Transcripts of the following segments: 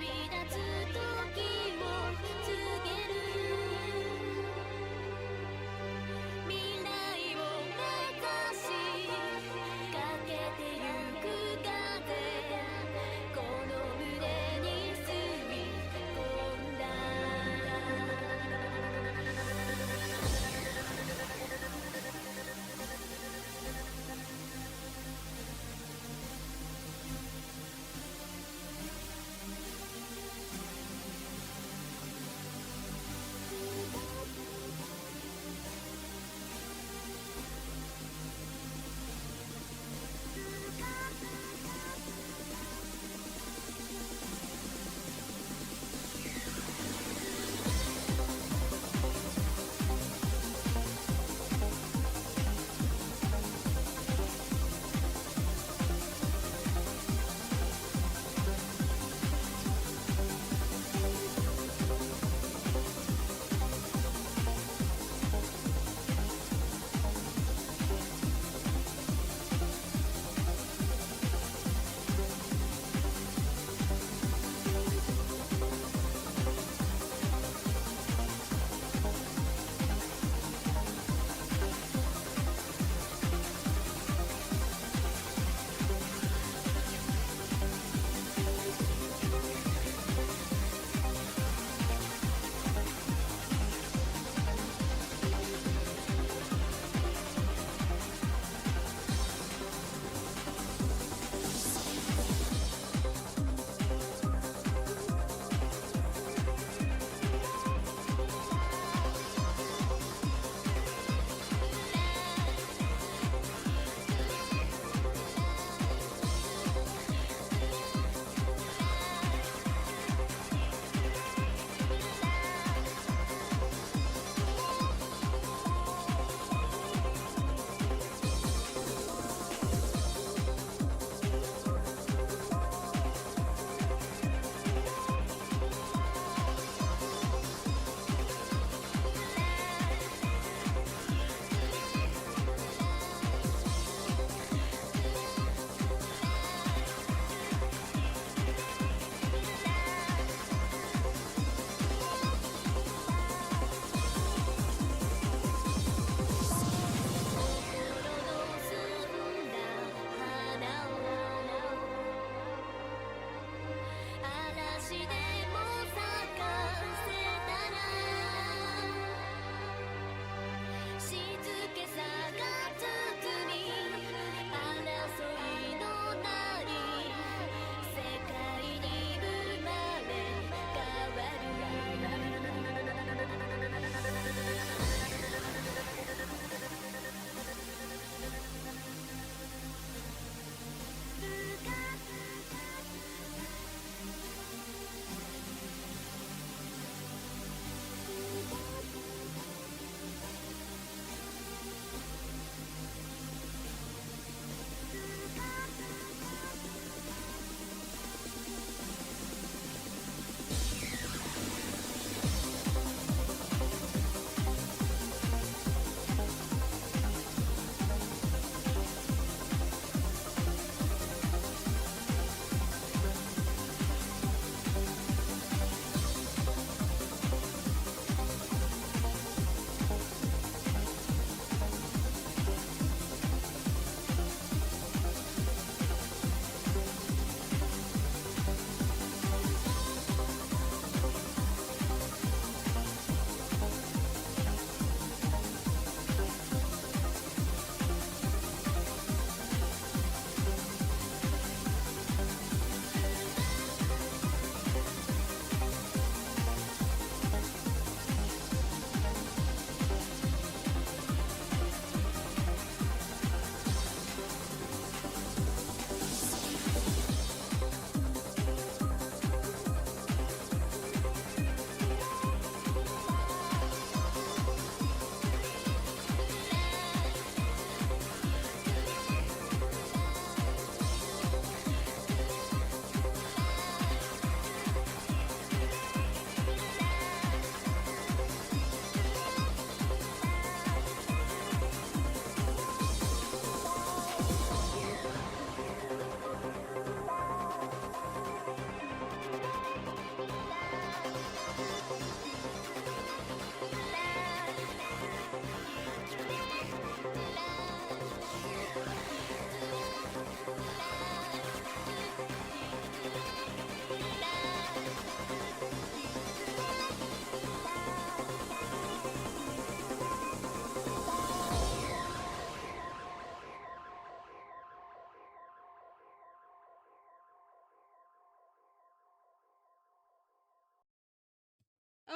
び立つ時を告げる未来を目指しかけてゆく風この胸に吸い込んだ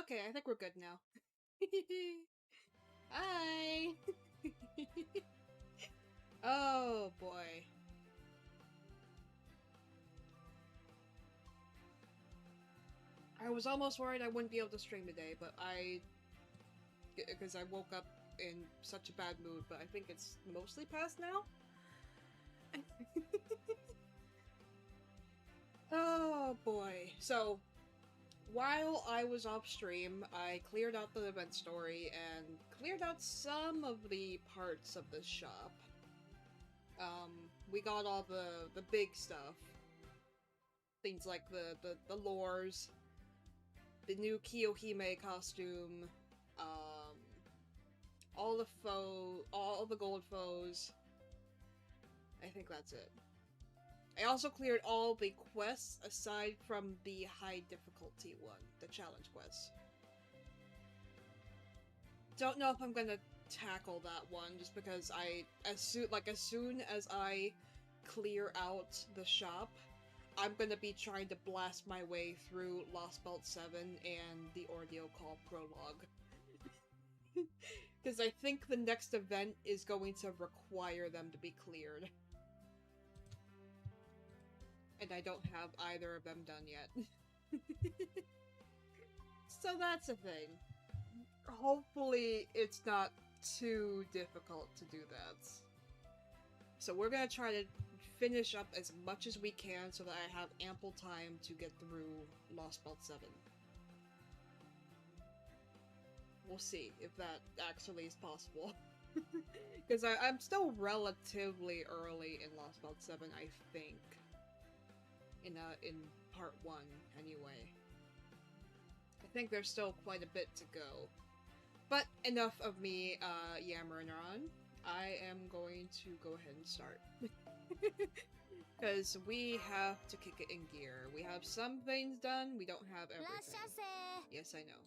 Okay, I think we're good now. Hi! Oh boy. I was almost worried I wouldn't be able to stream today, but because I woke up in such a bad mood, but I think it's mostly past now? Oh boy. So, while I was off stream, I cleared out the event story and cleared out some of the parts of the shop. We got all the big stuff. Things like the lures, the new Kiyohime costume, all the gold foes. I think that's it. I also cleared all the quests aside from the high difficulty one, the challenge quest. Don't know if I'm gonna tackle that one just because as soon as I clear out the shop, I'm gonna be trying to blast my way through Lost Belt 7 and the Ordeal Call prologue. Because I think the next event is going to require them to be cleared. And I don't have either of them done yet. So that's a thing. Hopefully it's not too difficult to do that. So we're gonna try to finish up as much as we can so that I have ample time to get through Lost Belt 7. We'll see if that actually is possible. Because I'm still relatively early in Lost Belt 7, I think. In part 1, anyway. I think there's still quite a bit to go. But enough of me yammering on. I am going to go ahead and start. Because we have to kick it in gear. We have some things done, we don't have everything. Yes, I know.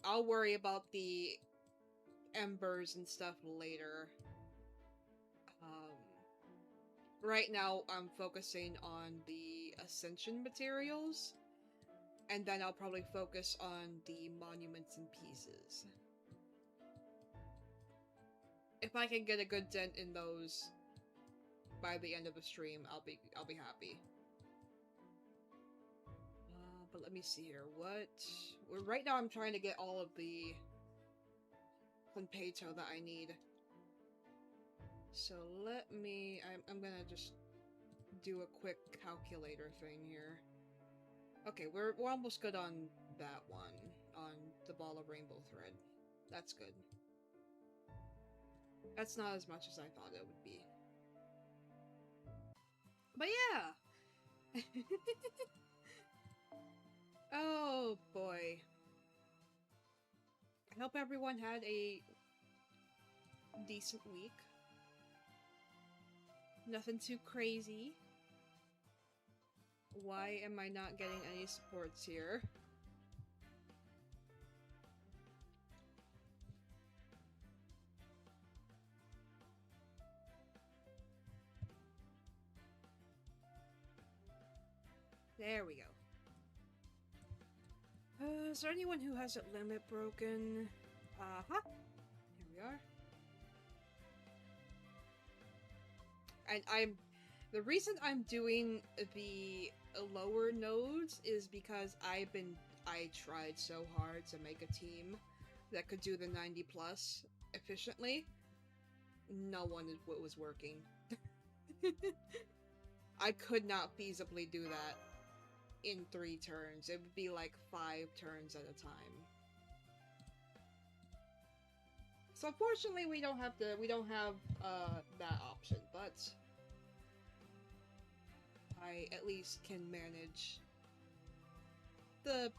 I'll worry about the embers and stuff later. Right now, I'm focusing on the Ascension materials, and then I'll probably focus on the monuments and pieces. If I can get a good dent in those by the end of the stream, I'll be happy. But let me see here. Right now I'm trying to get all of the Konpeito that I need. So I'm gonna just do a quick calculator thing here. Okay, we're almost good on that one, on the Ball of Rainbow Thread. That's good. That's not as much as I thought it would be. But yeah! Oh boy. I hope everyone had a decent week. Nothing too crazy. Why am I not getting any supports here? There we go. Is there anyone who has that limit broken? Uh-huh. Here we are. And the reason I'm doing the lower nodes is because I tried so hard to make a team that could do the 90 plus efficiently. No one was working. I could not feasibly do that in 3 turns. It would be like 5 turns at a time. So unfortunately we don't have that option, but I at least can manage the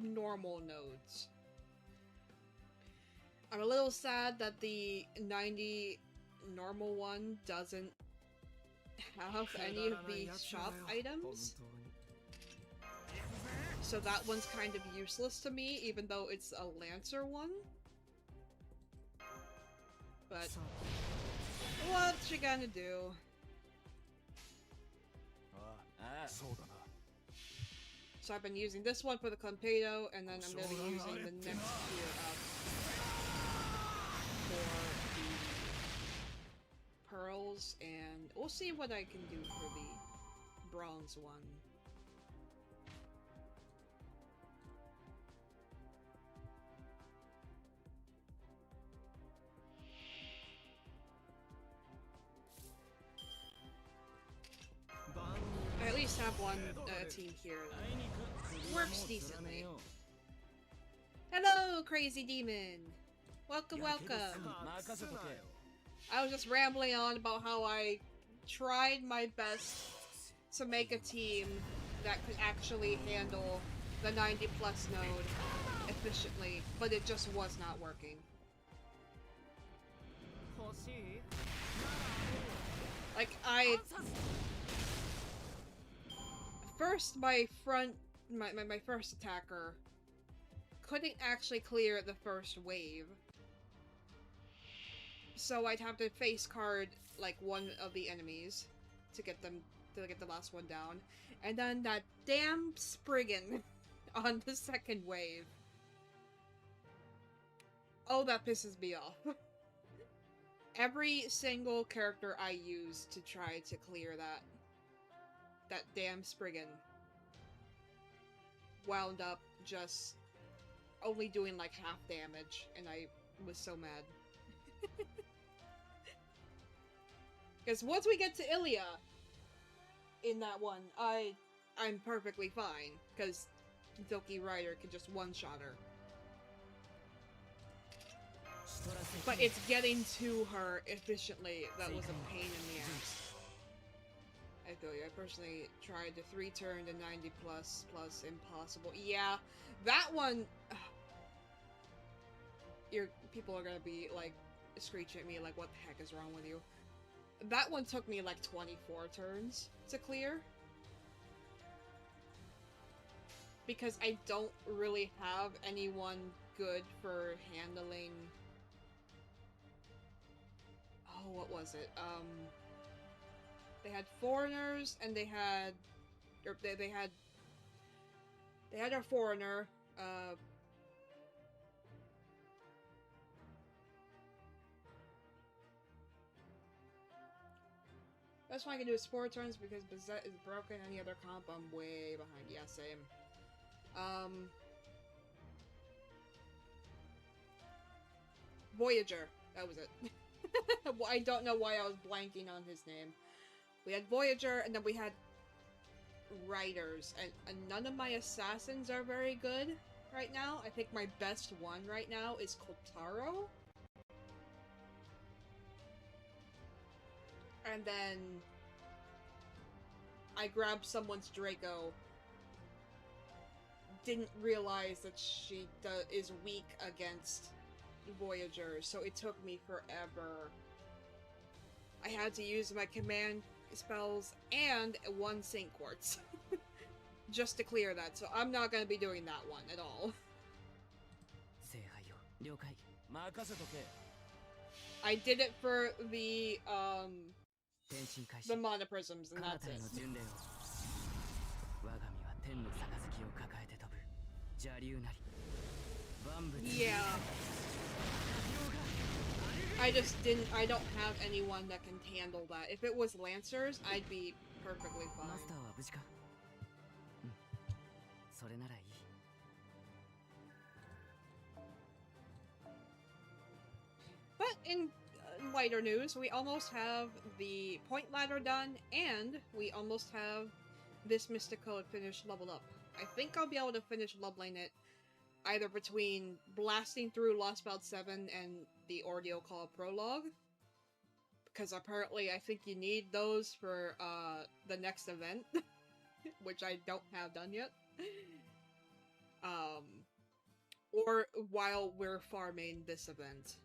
normal nodes. I'm a little sad that the 90 normal one doesn't have any of the shop items. So that one's kind of useless to me, even though it's a Lancer one. But what you gonna do? So I've been using this one for the Clumpedo, and then I'm going to be using the next tier up for the pearls, and we'll see what I can do for the bronze one. I at least have one team here that works decently. Hello, Crazy Demon! Welcome, welcome! I was just rambling on about how I tried my best to make a team that could actually handle the 90+ node efficiently, but it just was not working. Like, first, my first attacker couldn't actually clear the first wave. So I'd have to face card, like, one of the enemies to get the last one down. And then that damn Spriggan on the second wave. Oh, that pisses me off. Every single character I use to try to clear that damn Spriggan wound up just only doing like half damage, and I was so mad. Because once we get to Ilia in that one, I'm perfectly fine, because Doki Rider can just one-shot her. But it's getting to her efficiently that was a pain in the ass. I feel you. I personally tried the 3-turn to 90+ plus impossible. Yeah, that one. People are gonna be like screeching at me like, "What the heck is wrong with you?" That one took me like 24 turns to clear. Because I don't really have anyone good for handling... Oh, what was it? They had foreigners, and they had... They had a foreigner, Best one I can do is 4 turns because Bazette is broken. Any other comp, I'm way behind. Yeah, same. Voyager. That was it. I don't know why I was blanking on his name. We had Voyager, and then we had Riders, and none of my assassins are very good right now. I think my best one right now is Kotaro. And then I grabbed someone's Draco. Didn't realize that she is weak against Voyager, so it took me forever. I had to use my command spells and 1 Saint Quartz just to clear that, so I'm not gonna be doing that one at all. I did it for the monoprisms, and that's it. Yeah. I don't have anyone that can handle that. If it was Lancers, I'd be perfectly fine. But in lighter news, we almost have the point ladder done, and we almost have this Mystico finished leveled up. I think I'll be able to finish leveling it either between blasting through Lost Belt 7 and the Ordeal Call Prologue, because apparently I think you need those for the next event, which I don't have done yet. Or while we're farming this event.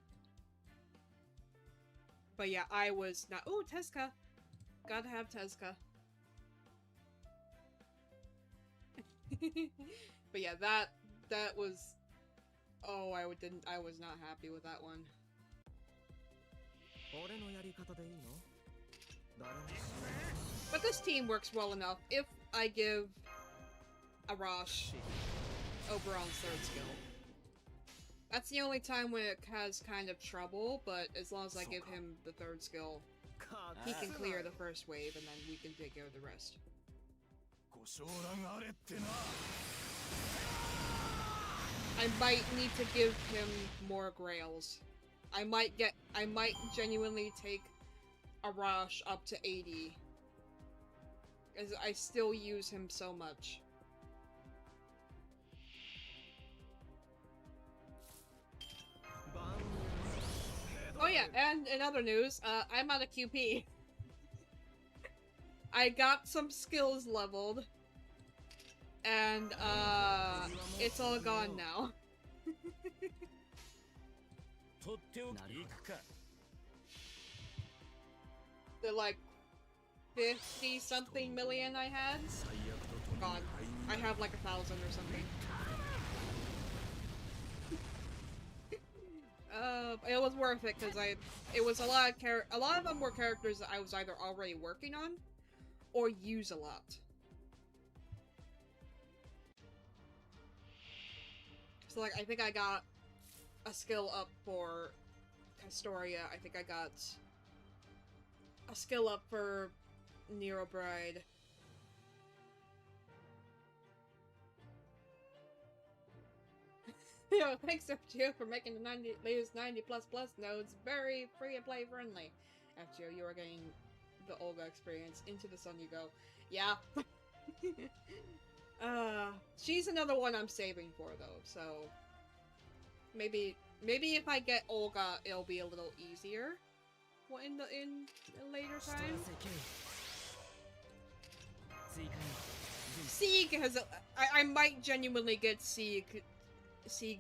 But yeah, I was not— ooh, Tezuka! Gotta have Tezuka. But yeah, that was... oh, I was not happy with that one. But this team works well enough if I give Arash Oberon's third skill. That's the only time when it has kind of trouble, but as long as I give him the third skill, he can clear the first wave and then we can take care of the rest. I might need to give him more grails. I might genuinely take Arash up to 80. As I still use him so much. Oh yeah, and in other news, I'm out of QP. I got some skills leveled. And, it's all gone now. The, like, 50-something million I had? God, I have like 1,000 or something. It was worth it because it was a lot of them were characters that I was either already working on or use a lot. So like, I think I got a skill up for Castoria. I think I got a skill up for Nero Bride. Yo, thanks FGO for making the latest 90++ nodes very free and play friendly. FGO, you are getting the Olga experience. Into the sun you go. Yeah. She's another one I'm saving for though, so maybe if I get Olga, it'll be a little easier in later time. Sieg has I might genuinely get Sieg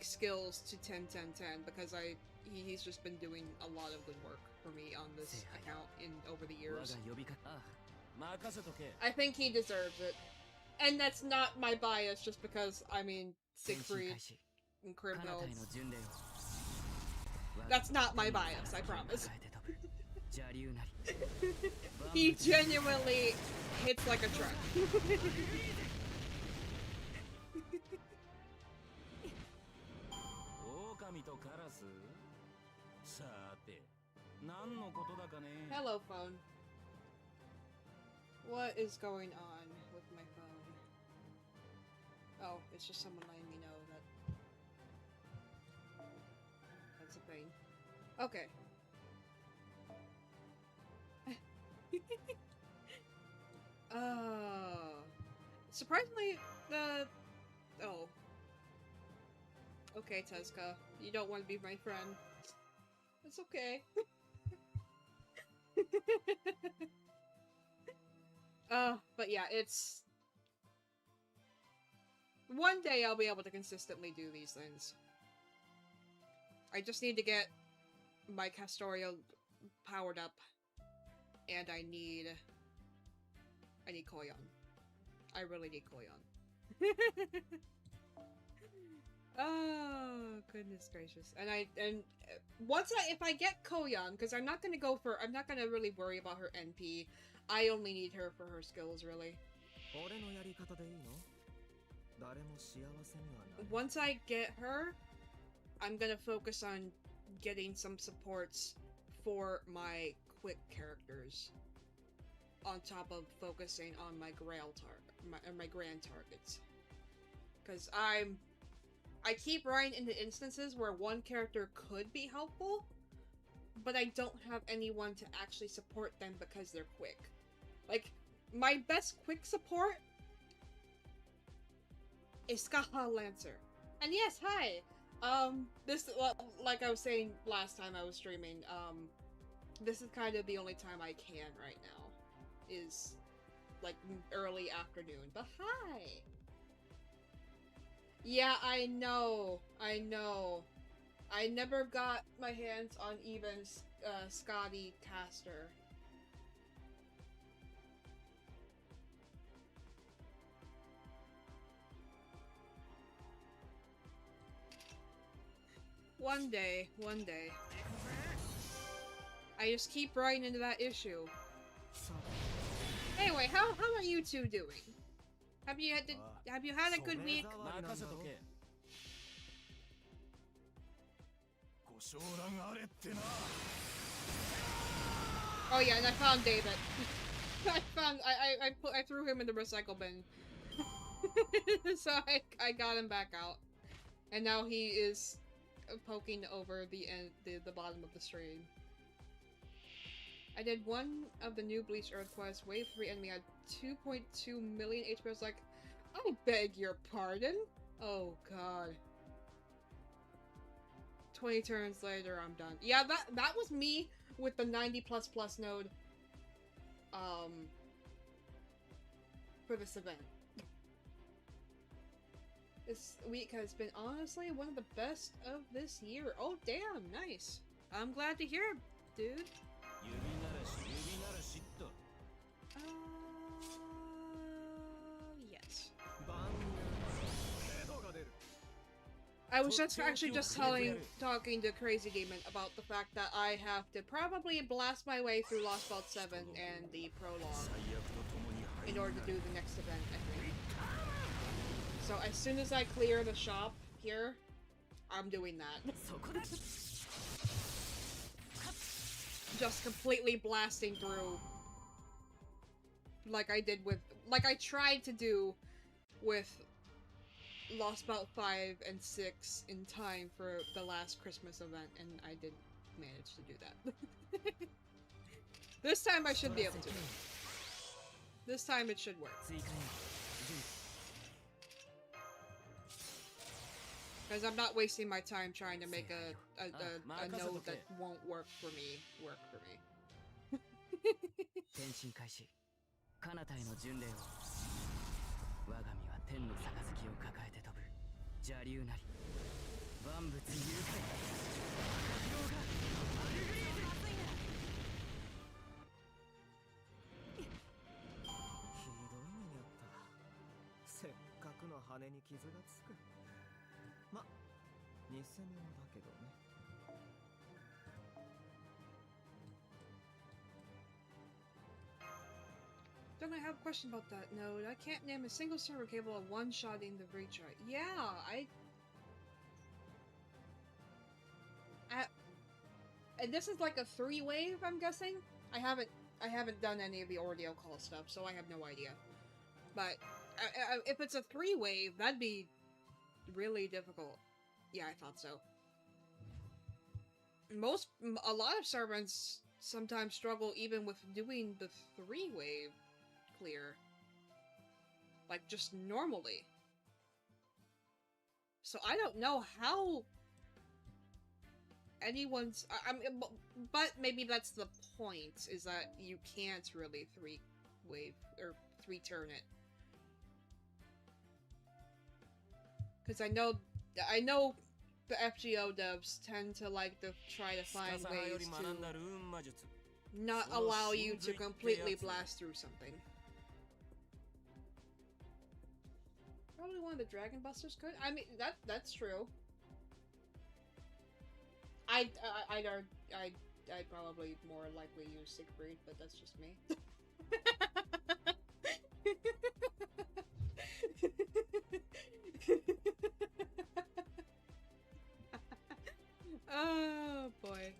skills to 10-10-10 because he's just been doing a lot of good work for me on this account over the years. I think he deserves it. And that's not my bias just because, I mean, Siegfried and Criminals. That's not my bias, I promise. He genuinely hits like a truck. Hello, phone. What is going on with my phone? Oh, it's just someone letting me know that that's a pain. Okay. Surprisingly, oh. Okay, Tezuka. You don't want to be my friend. It's okay. But yeah, it's... One day I'll be able to consistently do these things. I just need to get my Castoria powered up. And I need Koyon. I really need Koyon. Oh, goodness gracious. And if I get Koyon, because I'm not gonna really worry about her NP. I only need her for her skills, really. Once I get her, I'm gonna focus on getting some supports for my quick characters. On top of focusing on my my grand targets. Because I keep running into instances where one character could be helpful, but I don't have anyone to actually support them because they're quick. Like, my best quick support is Skaha Lancer. And yes, hi! This, like I was saying last time I was streaming, this is kind of the only time I can right now. Is, like, early afternoon. But hi! Yeah, I know. I never got my hands on even Scotty Caster. One day. I just keep running into that issue. Anyway, how are you two doing? Have you had a good week? 任せとけ。ご承覧あれってな。 Oh yeah, and I found David. I threw him in the recycle bin. So I got him back out. And now he is poking over the bottom of the stream. I did one of the new Bleach Earth quests. Wave 3 enemy had 2.2 million HP. I was like, I beg your pardon? Oh god. 20 turns later, I'm done. Yeah, that was me with the 90++ node. For this event. This week has been honestly one of the best of this year. Oh damn, nice. I'm glad to hear, dude. 指ならし指ならしっと。 Yes. バンヘドが出る。 I was actually just talking to Crazy Demon about the fact that I have to probably blast my way through Lost Vault 7 and the prologue in order to do the next event, I think. So as soon as I clear the shop here, I'm doing that. Just completely blasting through like I tried to do with Lost Vault 5 and 6 in time for the last Christmas event, and I didn't manage to do that. This time I should be able to. This time it should work. Because I'm not wasting my time trying to make a node that won't work for me. 転身開始彼方への巡礼を我が身は天の杯を抱えて飛ぶ邪竜なり万物誘拐赤豹がアルグリーズひどい目にあったせっかくの羽に傷がつくま偽物だけどね Don't I have a question about that node? I can't name a single server capable of one-shotting the retry. Yeah, and this is like a 3-wave, I'm guessing? I haven't done any of the Ordeal Call stuff, so I have no idea. But if it's a 3-wave, that'd be really difficult. Yeah, I thought so. A lot of servants sometimes struggle even with doing the 3-wave clear. Like, just normally. So I don't know how anyone's... I mean, but maybe that's the point, is that you can't really 3-wave, or 3-turn it. Because I know the FGO devs tend to like to try to find ways to not allow you to completely blast through something. Probably one of the Dragon Busters could. I mean, that's true. I'd probably more likely use Siegfried, but that's just me. Oh boy.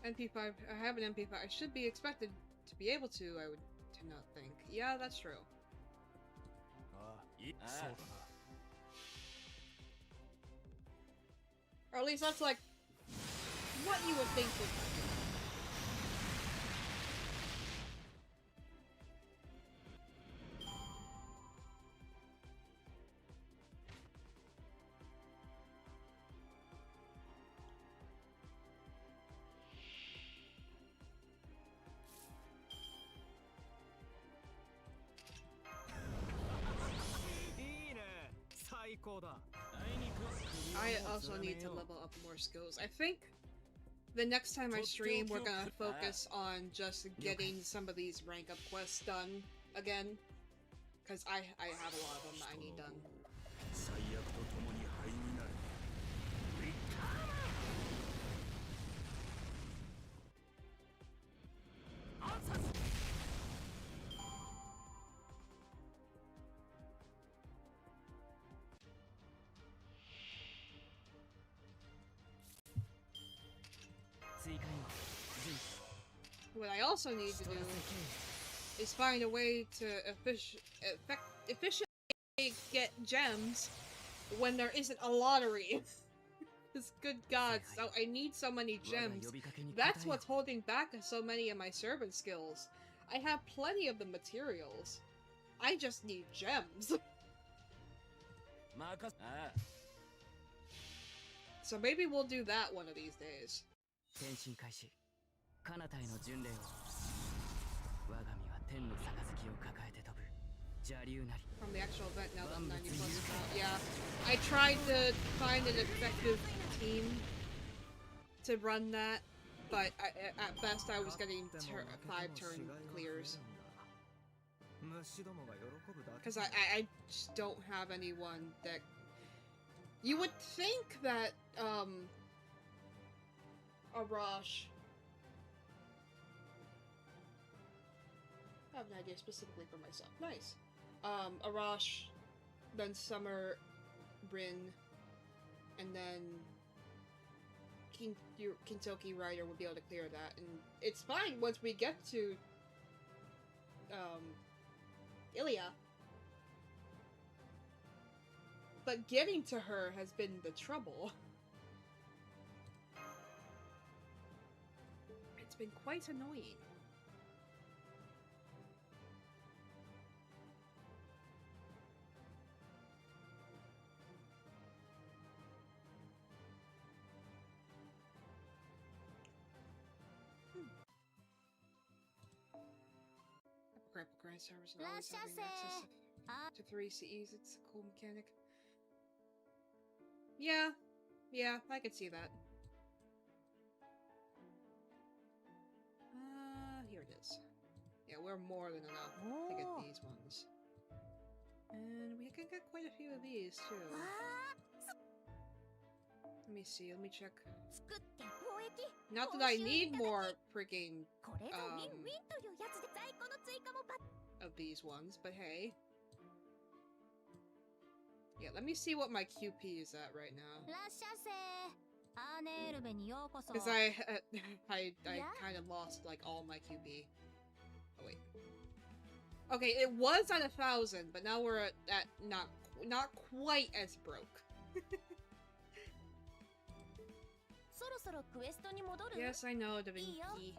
NP5. I have an NP5. I should be expected to be able to, I would not think. Yeah, that's true. Or at least that's like what you would think would happen. I also need to level up more skills. I think the next time I stream, we're gonna focus on just getting some of these rank up quests done again. Because I have a lot of them that I need done. what I also need to do is find a way to efficiently get gems when there isn't a lottery. This good god, so I need so many gems. That's what's holding back so many of my servant skills. I have plenty of the materials. I just need gems. So maybe we'll do that one of these days. From the actual event now that 90 plus is out. Yeah, I tried to find an effective team to run that, but at best I was getting 5 turn clears. Because I just don't have anyone that... You would think that, Arash... I have an idea specifically for myself. Nice. Arash, then Summer, Rin, and then Kintoki Rider would be able to clear that, and it's fine once we get to Ilia. But getting to her has been the trouble. It's been quite annoying. Grapple grind servers and always having access to 3 CEs, it's a cool mechanic. Yeah, I could see that. Here it is. Yeah, we're more than enough to get these ones. And we can get quite a few of these, too. Let me see, let me check. Not that I need more freaking, of these ones, but hey. Yeah, let me see what my QP is at right now. Because I kind of lost, like, all my QP. Oh, wait. Okay, it was at 1,000, but now we're at not quite as broke. Yes, I know, Da Vinci.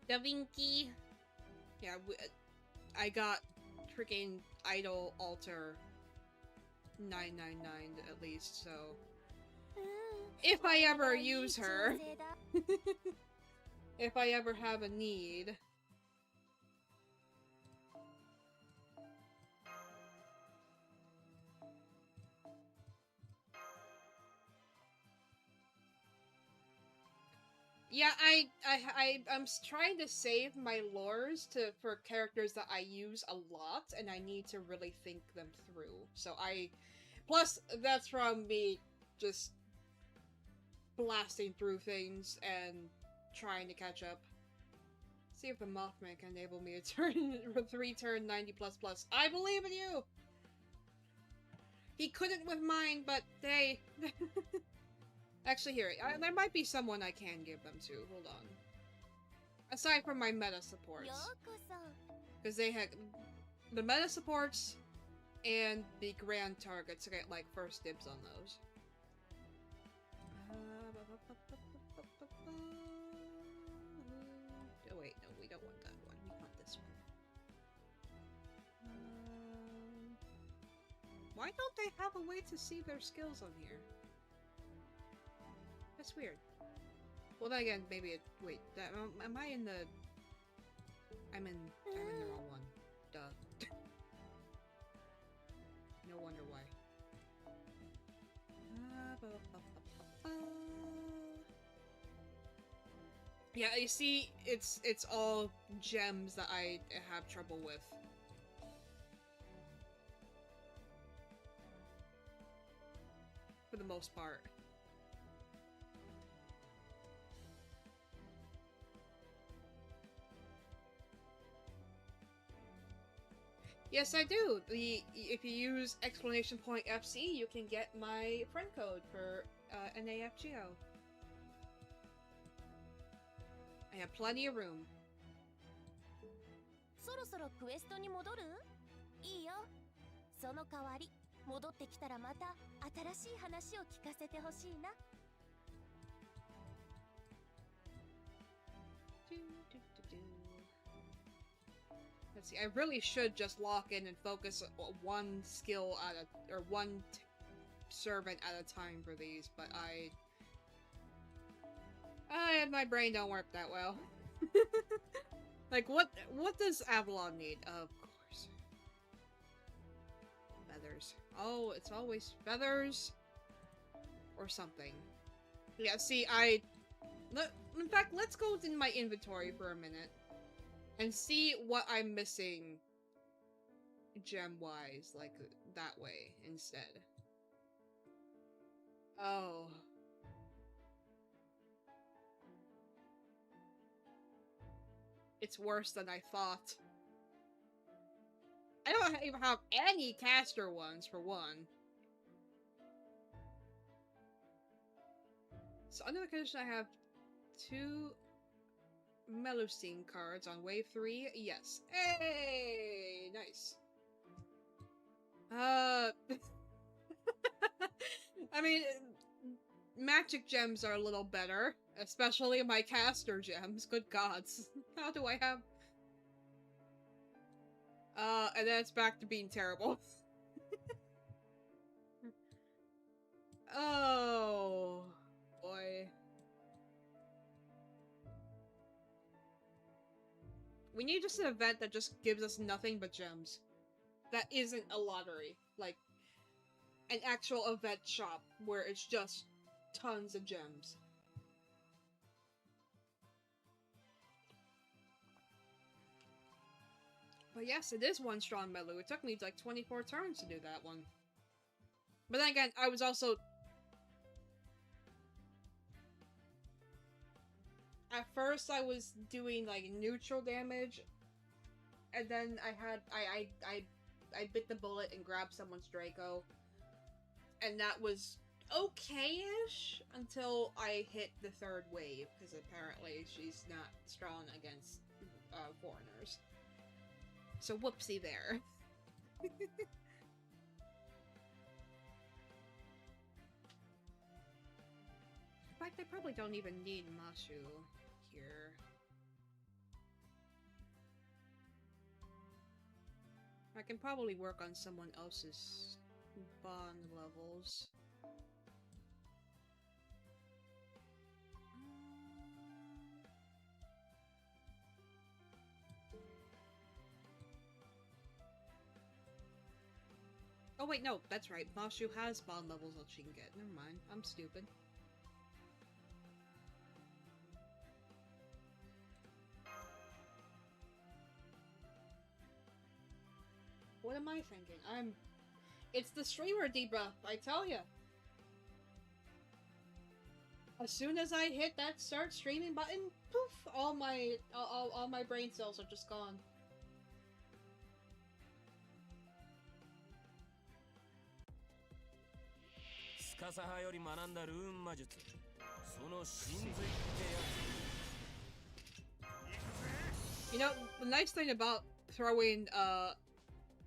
Da Vinci! Yeah, I got freaking Idol Altar 999 at least, so... If I ever use her... if I ever have a need... Yeah, I'm trying to save my lures for characters that I use a lot, and I need to really think them through. So plus that's from me just blasting through things and trying to catch up. See if the Mothman can enable me to turn 3-turn 90++. I believe in you. He couldn't with mine, but hey. Actually, here, there might be someone I can give them to. Hold on. Aside from my meta supports. Because they had... The meta supports and the grand targets get, like, first dibs on those. Oh, wait, no, we don't want that one. We want this one. Why don't they have a way to see their skills on here? That's weird. Well, then again, maybe it... Wait, am I in the... I'm in the wrong one. Duh. No wonder why. Yeah, you see, it's all gems that I have trouble with. For the most part. Yes, I do. If you use exclamation point FC, you can get my friend code for NAFGO. I have plenty of room. そろそろクエストに戻る？いいよ。その代わり戻ってきたらまた新しい話を聞かせてほしいな。 Let's see, I really should just lock in and focus one skill at a, or one servant at a time for these, but my brain don't work that well. Like, what does Avalon need? Of course. Feathers. Oh, it's always feathers. Or something. Yeah, see, in fact, let's go in my inventory for a minute. And see what I'm missing gem-wise, like, that way, instead. Oh. It's worse than I thought. I don't even have any caster ones, for one. So under the condition I have 2 Melusine cards on wave 3, yes. Hey! Nice. I mean, magic gems are a little better. Especially my caster gems. Good gods. How do I have... and then it's back to being terrible. Oh... boy. We need just an event that just gives us nothing but gems. That isn't a lottery. Like, an actual event shop where it's just tons of gems. But yes, it is one strong Melu. It took me like 24 turns to do that one. But then again, I was also... At first, I was doing, like, neutral damage, and then I bit the bullet and grabbed someone's Draco, and that was okay-ish until I hit the 3rd wave, because apparently she's not strong against, foreigners. So whoopsie there. In fact, I probably don't even need Mashu here. I can probably work on someone else's bond levels. Oh wait, no, that's right. Mashu has bond levels that she can get. Never mind, I'm stupid. What am I thinking? It's the streamer debuff, I tell ya. As soon as I hit that start streaming button, poof, all my brain cells are just gone. You know, the nice thing about throwing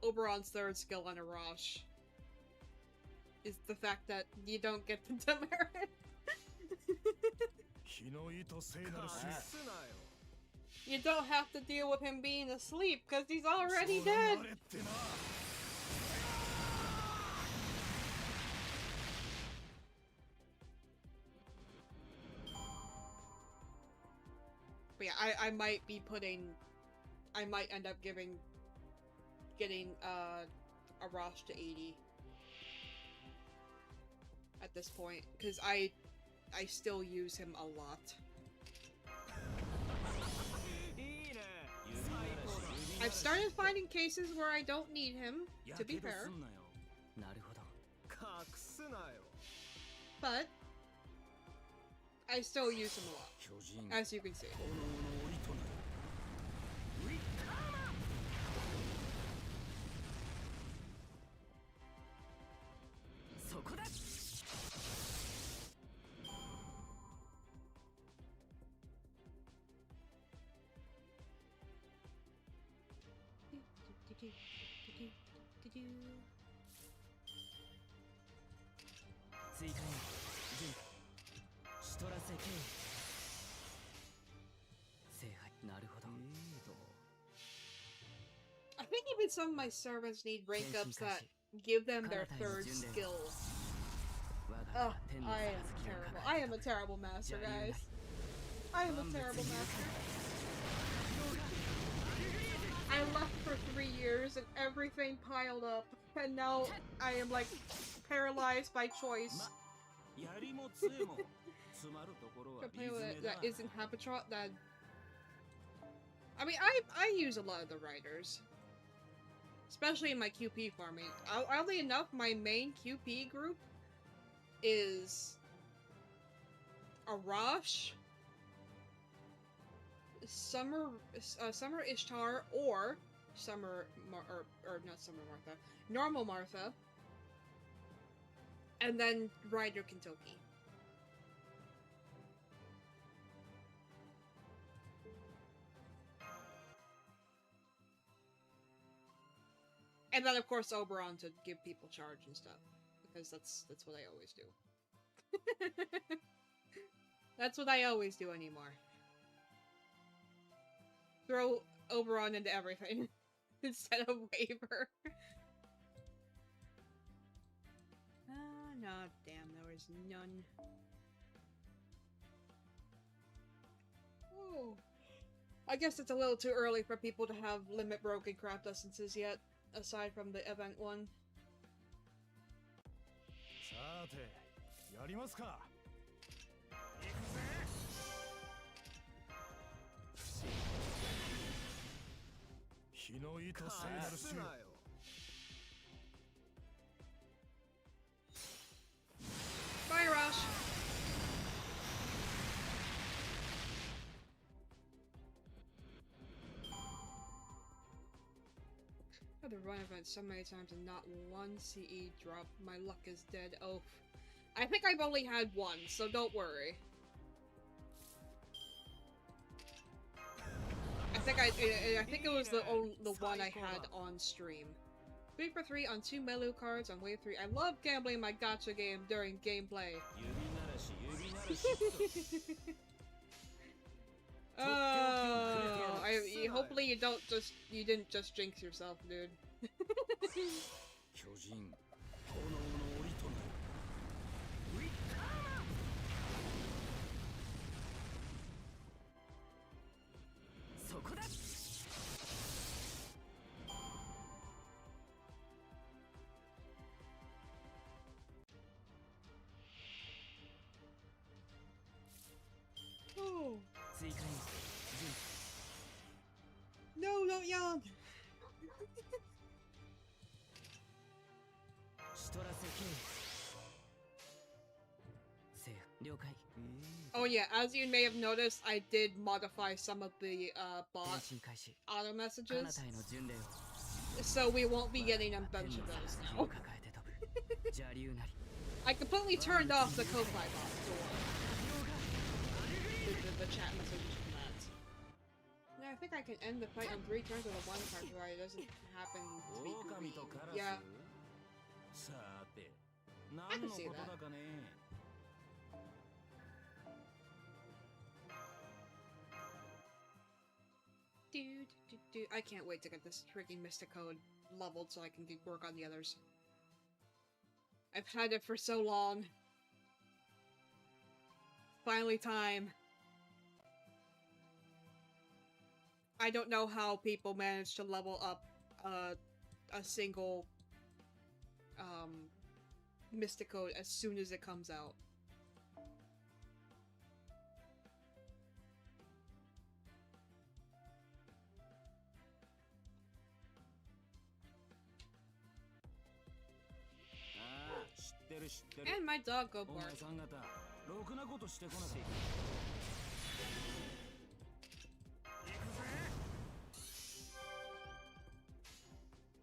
Oberon's 3rd skill on Arash is the fact that you don't get the demerit. You don't have to deal with him being asleep because he's already dead. But yeah, I might be I might end up getting Arash to 80 at this point, because I still use him a lot. I've started finding cases where I don't need him, to be fair. But I still use him a lot, as you can see. 追加援護準シトラセケイ聖杯なるほど I think even some of my servants need rank 変身 ups 開 that 始 give them their 彼方への third 巡礼 skill. 我が身 Oh, は天の I 杯 am を terrible. 抱 I え am a terrible master, guys. I am a terrible master. I left for 3 years and everything piled up, and now I am like paralyzed by choice. やりも杖も詰まるところは To リ play ズ with メ it だ that isn't Habitrot, that I mean, I use a lot of the writers, especially in my QP farming. Oddly enough, my main QP group is Arash, Summer Ishtar, or or not Summer Martha, Normal Martha, and then Ryder Kentucky. And then of course Oberon to give people charge and stuff. Because that's what I always do. That's what I always do anymore. Throw Oberon into everything instead of Waver. No, damn, there was none. Oh. I guess it's a little too early for people to have limit broken craft essences yet, aside from the event one. さてやりますか行くぜ日の糸聖なる衆 Fire Rush! I've had to run events so many times and not one CE drop. My luck is dead. Oh. I think I've only had one, so don't worry. I think it was the one I had on stream. 3 for 3 on 2 Melu cards on wave 3. I love gambling my gacha game during gameplay. 指ならし指ならしっと Oh, hopefully you didn't just jinx yourself, dude. 巨人炎の檻となるウィッカーそこだ Oh. 追加援護準 No, not young. シトラセケイ聖杯了解 Oh yeah, as you may have noticed, I did modify some of the 変 bot 身開始 auto 彼 messages, 方への巡礼を so we won't be getting a 我が bunch 身 of は those 天の杯を now. 抱えて飛ぶ邪竜なり I completely turned off the Ko-Fi bot door. The chat messages from that. Yeah, I think I can end the fight on 3 turns with a 1 card, so it doesn't happen to be 狼とカラ goofy. ス Yeah. さて I 何 can の see こと that. だかね I can't wait to get this freaking Mystic Code leveled so I can do work on the others. I've had it for so long. Finally time. I don't know how people manage to level up a single Mystic Code as soon as it comes out. And my dog go お前 bark. さん方ろくなことしてこなかった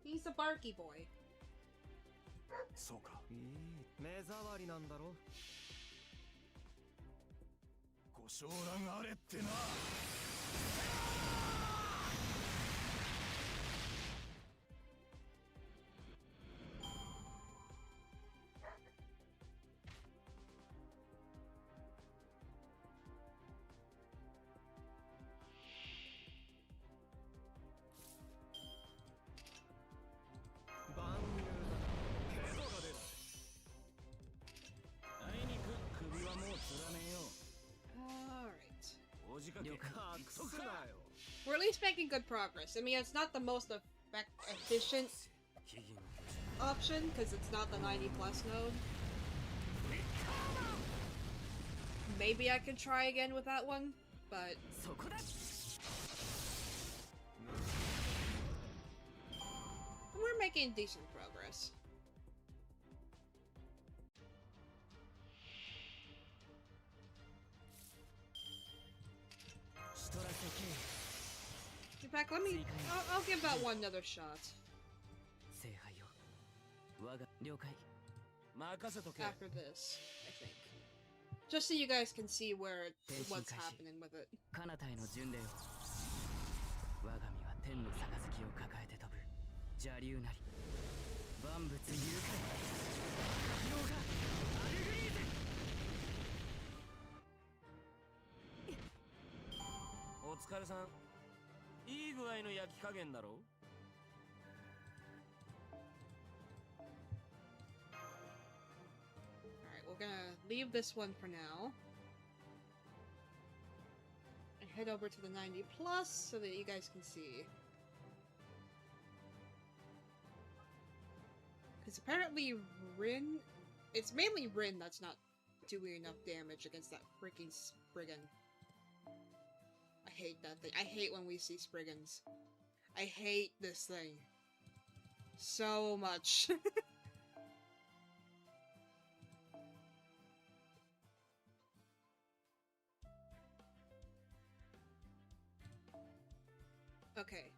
He's a barky boy. そうか目障りなんだろご承覧あれってな Oh Alright. 大仕掛け了解約束だよ We're at least making good progress. I mean, it's not the most efficient 木々の巨人 option, because it's not the 90 plus node. Maybe I could try again with that one, but そこだ we're making decent progress. In fact, I'll give that one another shot 聖杯よ我が了解任せとけ after this, I think. Just so you guys can see what's Tenshin happening with it. 彼方への巡礼を我が身は天の杯を抱えて飛ぶ邪竜なり万物誘拐ヨガアルグリーゼお疲れさんいい具合の焼き加減だろ Alright, we're gonna leave this one for now. And head over to the 90 plus so that you guys can see. Because apparently Rin... It's mainly Rin that's not doing enough damage against that freaking Spriggan. I hate that thing. I hate when we see Spriggans. I hate this thing. So much. Okay.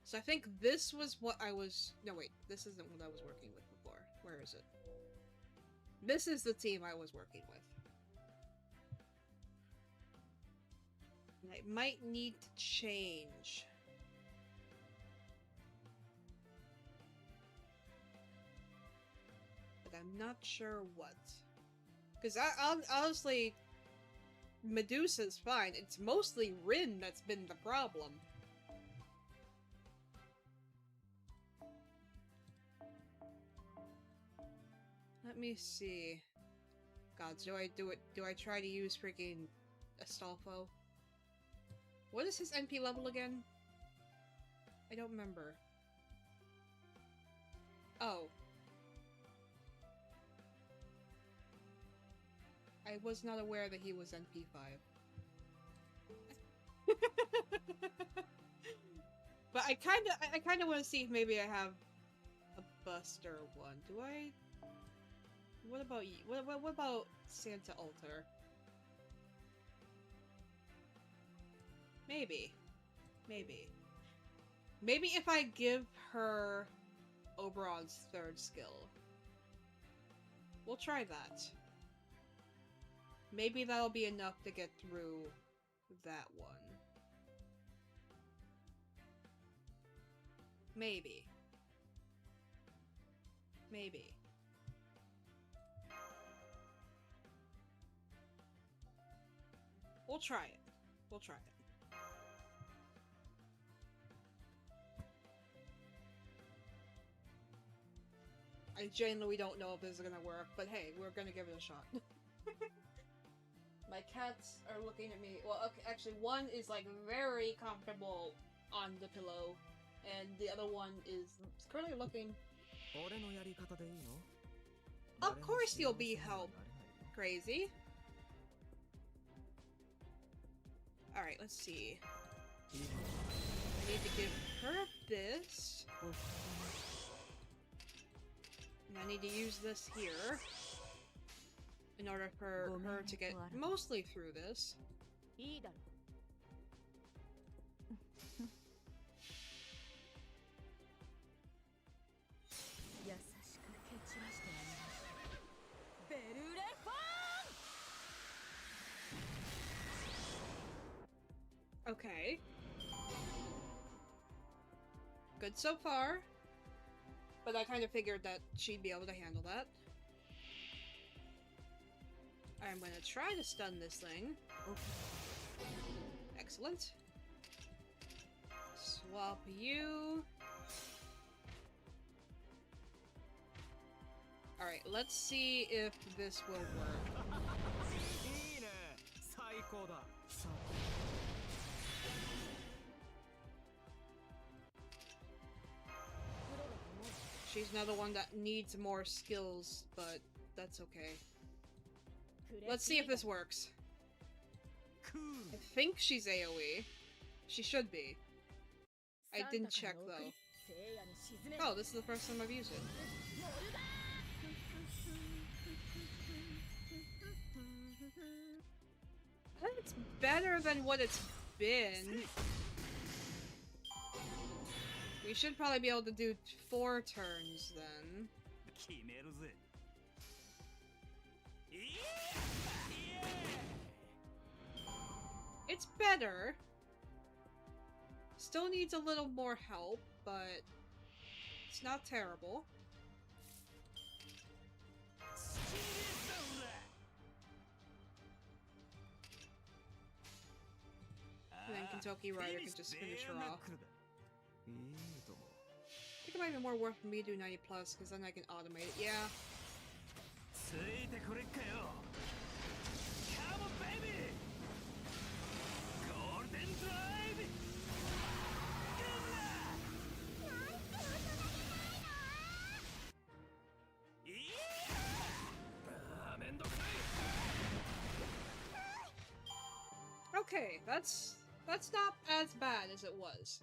So I think this was what I was... No, wait. This isn't what I was working with before. Where is it? This is the team I was working with. And I might need to change. But I'm not sure what. Because honestly, Medusa's fine. It's mostly Rin that's been the problem. Let me see. God, do I try to use freaking Astolfo? What is his NP level again? I don't remember. Oh. I was not aware that he was NP5. But I kinda want to see if maybe I have a Buster one. Do I? What about you? What about Santa Altar? Maybe. Maybe if I give her Oberon's third skill. We'll try that. Maybe that'll be enough to get through that one. Maybe. We'll try it. I genuinely don't know if this is gonna work, but hey, we're gonna give it a shot. My cats are looking at me. Well, okay, actually, one is like very comfortable on the pillow, and the other one is currently looking. Of course you'll be helped, crazy. Alright, let's see. I need to give her this. And I need to use this here in order for her to get mostly through this. いいだろ優しく蹴散らしてやりましたベルレフォン Okay. Good so far. But I kind of figured that she'd be able to handle that. I'm gonna try to stun this thing. Excellent. Swap you. Alright, let's see if this will work. 功だ。 She's another one that needs more skills, but that's okay. Let's see if this works. I think she's AoE. She should be. I didn't check though. Oh, this is the first time I've used it. It's better than what it's been. We should probably be able to do 4 turns then. 決めるぜ。 It's better. Still needs a little more help, but it's not terrible. And then Kentucky Rider can just finish her off. I think it might be more worth for me to do 90 plus, because then I can automate it. Yeah. ついてこれっかよ。Come on, baby! Golden Drive! Okay, that's not as bad as it was.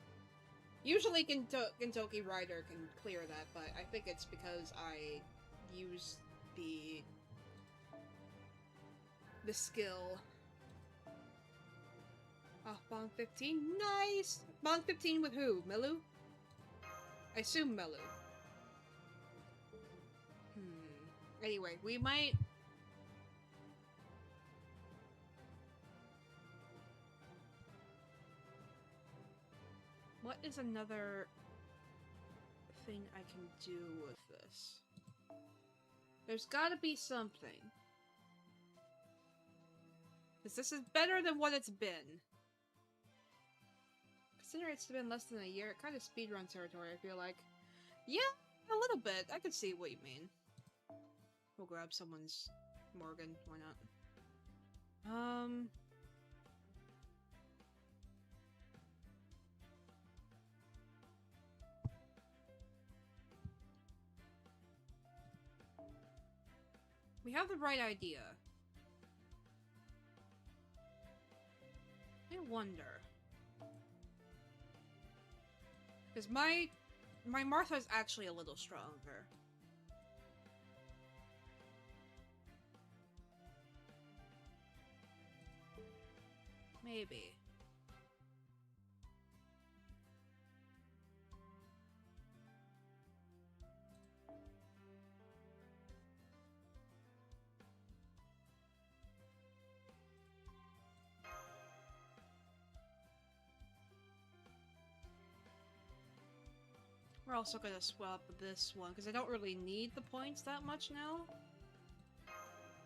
Usually Kentucky Rider can clear that, but I think it's because I used the skill. Oh, Bond 15, nice! Bond 15 with who? Milu? I assume Milu. Anyway, we might... What is another thing I can do with this? There's gotta be something. Because this is better than what it's been. Considering it's been less than a year, it kind of speedrun territory, I feel like. Yeah, a little bit. I can see what you mean. We'll grab someone's Morgan, why not? We have the right idea. I wonder. Because my Martha is actually a little stronger. Maybe. We're also gonna swap this one, because I don't really need the points that much now.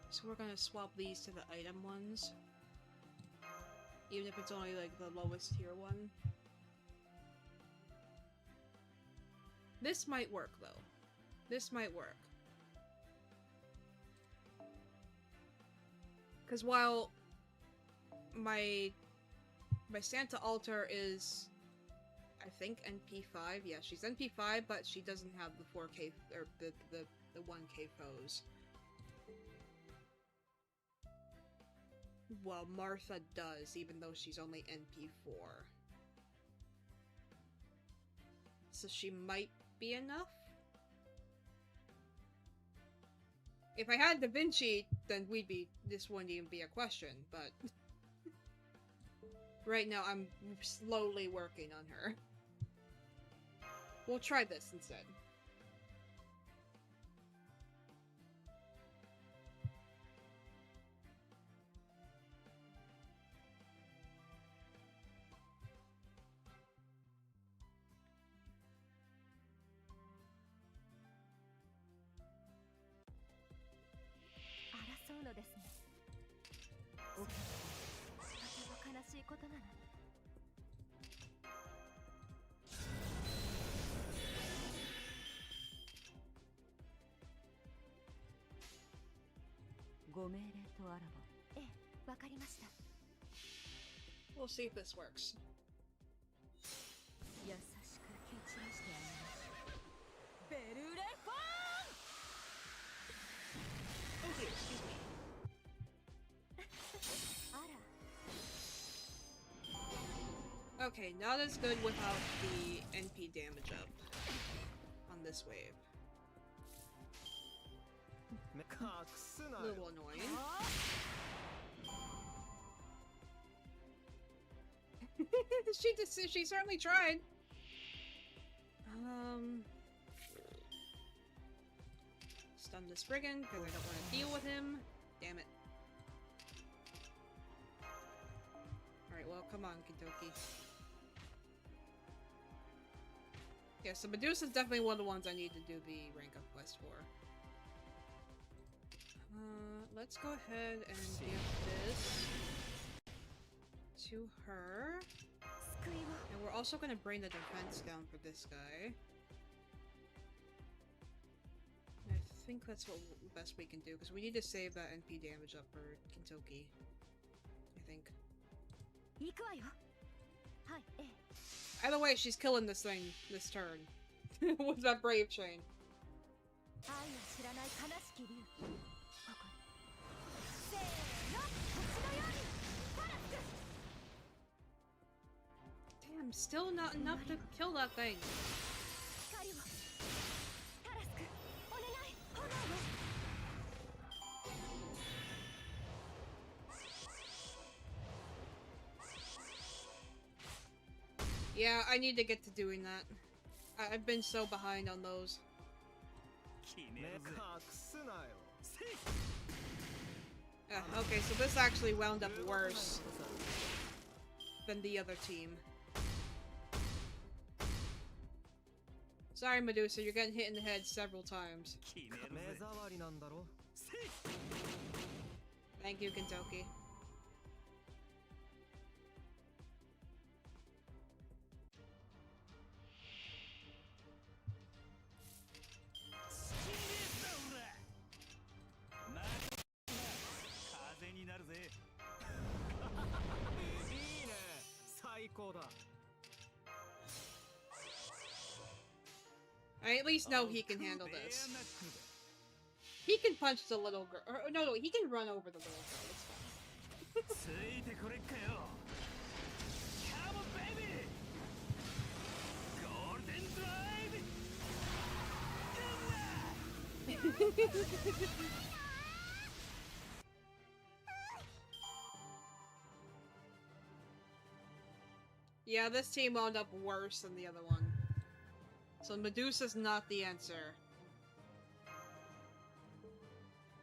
So we're gonna swap these to the item ones. Even if it's only, like, the lowest tier one. This might work, though. This might work. Because while my Santa Altar is... I think NP5. Yeah, she's NP5, but she doesn't have the 4K or the 1K foes. Well, Martha does, even though she's only NP4. So she might be enough? If I had Da Vinci, then this wouldn't even be a question, but... right now, I'm slowly working on her. We'll try this instead. Eh, わかりました。We'll see if this works. 優しく蹴散らしてあげましょう。ベルレフォ Oh dear, excuse me. ーン。あら。 Okay, not as good without the NP damage up on this wave. 隠すな A よ little annoying. She certainly tried. Stun this brigand because I don't want to deal with him. Damn it. Alright, well, come on, Kintoki. Yeah, so Medusa's definitely one of the ones I need to do the rank up quest for. Let's go ahead and give this to her. 救いを And we're also gonna bring the defense down for this guy. I think that's what best we can do, because we need to save that NP damage up for Kintoki. I think. 行くわよ。はい、ええ。 Either way, she's killing this thing this turn. With that brave chain. 愛を知らない悲しき竜。ここ。せーの、星のように。パラスク。 Damn, still not enough to kill that thing. 光を。タラスク、お願い、炎を。 Yeah, I need to get to doing that. I've been so behind on those. 目隠すなよ Okay, so this actually wound up worse than the other team. Sorry, Medusa, you're getting hit in the head several times. 目障りなんだろ Thank you, Kintoki. I at least know he can handle this. He can punch the little girl. Or, no, he can run over the little girl. It's fine. ついてこれっかよ。カモンベイビー。ゴールデンドライブ。 Yeah, this team wound up worse than the other one. So Medusa's not the answer.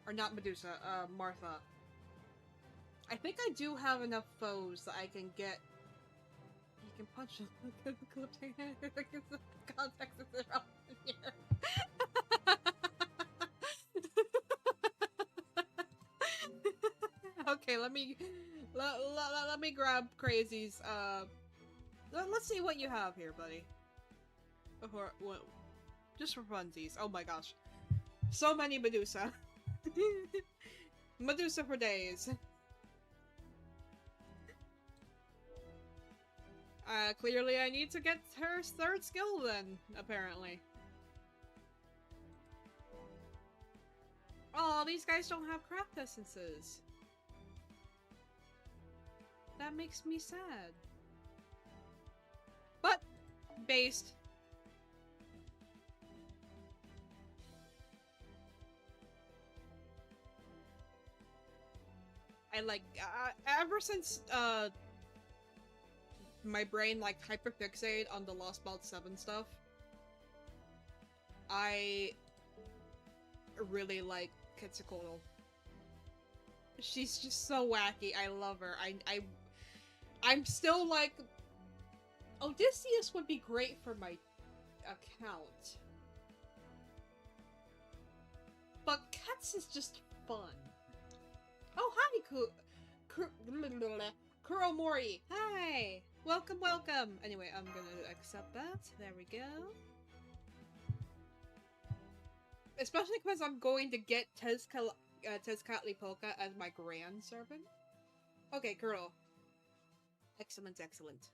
Or not Medusa, Martha. I think I do have enough foes that I can get... You can punch the context is irrelevant here. Okay, let me grab Crazy's, let's see what you have here, buddy. Before, well, just for funsies. Oh my gosh. So many Medusa. Medusa for days. Clearly I need to get her third skill then, apparently. Oh, these guys don't have craft essences. That makes me sad. But, based. I like, ever since, my brain, like, hyperfixated on the Lost Belt 7 stuff, I really like Quetzalcoatl. She's just so wacky. I love her. I'm still like, Odysseus would be great for my account. But Ketz is just fun. Oh, hi, Kuromori. Hi. Welcome, welcome. Anyway, I'm gonna accept that. There we go. Especially because I'm going to get Tezcatlipoca as my grand servant. Okay, girl. Excellent, excellent.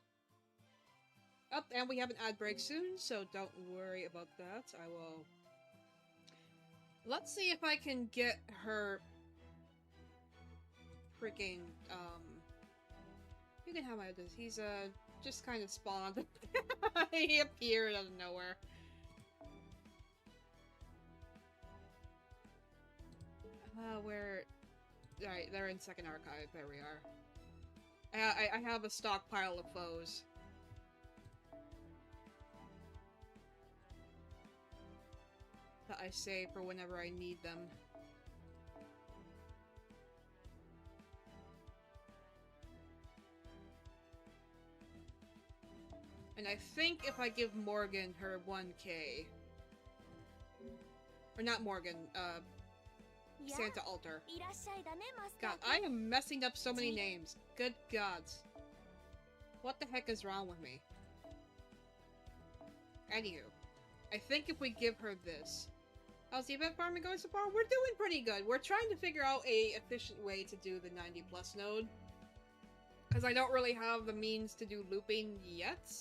Up, and we have an ad break soon, so don't worry about that. I will... Let's see if I can get her... freaking, You can have my... He's, just kind of spawned. He appeared out of nowhere. Where... Alright, they're in second archive. There we are. I have a stockpile of foes. That I save for whenever I need them. And I think if I give Morgan her 1k... Or not Morgan, Santa Altar. いらっしゃいだねマスター God, I am messing up so many names. Good gods. What the heck is wrong with me? Anywho, I think if we give her this... How's the event farming going so far? We're doing pretty good. We're trying to figure out a efficient way to do the 90 plus node. Because I don't really have the means to do looping yet.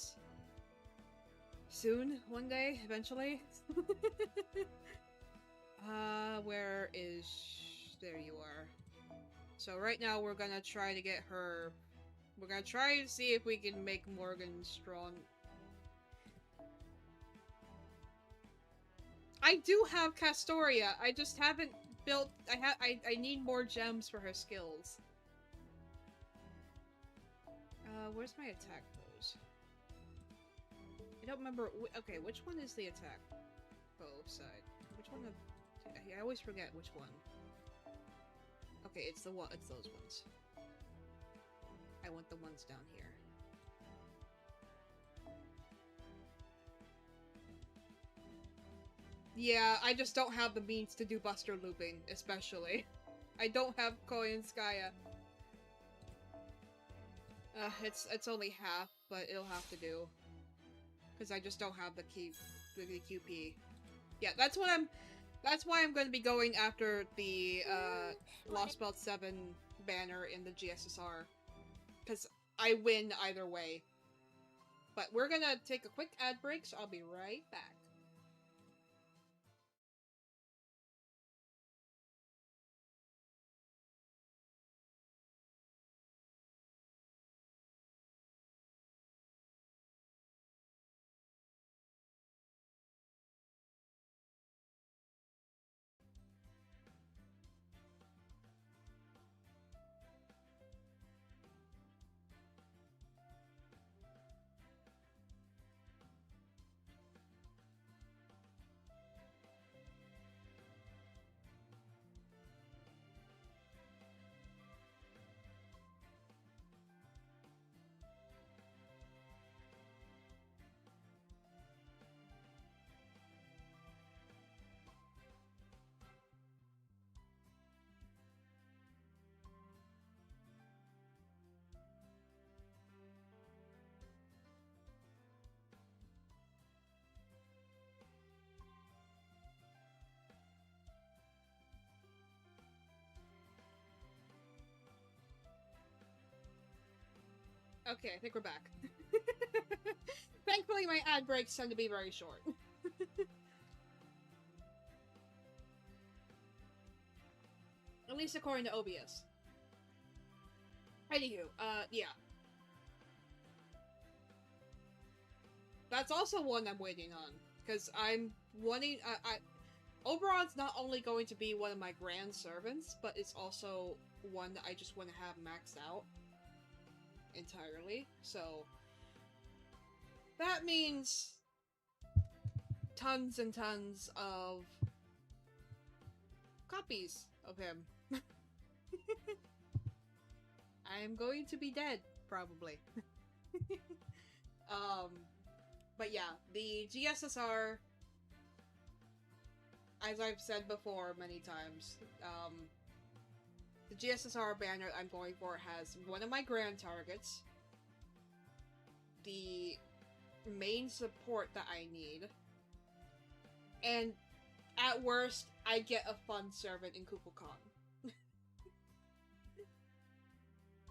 Soon, one day, eventually. Where is... There you are. So right now we're gonna try to get her... We're gonna try to see if we can make Morgan strong. I do have Castoria, I just haven't built... I need more gems for her skills. Where's my attack pose? I don't remember... Okay, which one is the attack bow side? Which one of... I always forget which one. Okay, it's the one. It's those ones. I want the ones down here. Yeah, I just don't have the means to do Buster looping, especially. I don't have Koyanskaya. It's only half, but it'll have to do. Because I just don't have the QP. Yeah, that's why I'm going to be going after the Lost Belt 7 banner in the GSSR. Because I win either way. But we're gonna take a quick ad break, so I'll be right back. Okay, I think we're back. Thankfully, my ad breaks tend to be very short. At least according to OBS. Anywho, yeah. That's also one I'm waiting on. Because I'm wanting... Oberon's not only going to be one of my grand servants, but it's also one that I just want to have maxed out entirely. So that means tons and tons of copies of him. I'm going to be dead, probably. But yeah, the GSSR, as I've said before many times, the GSSR banner I'm going for has one of my grand targets, the main support that I need, and at worst, I get a fun servant in Kukulkan.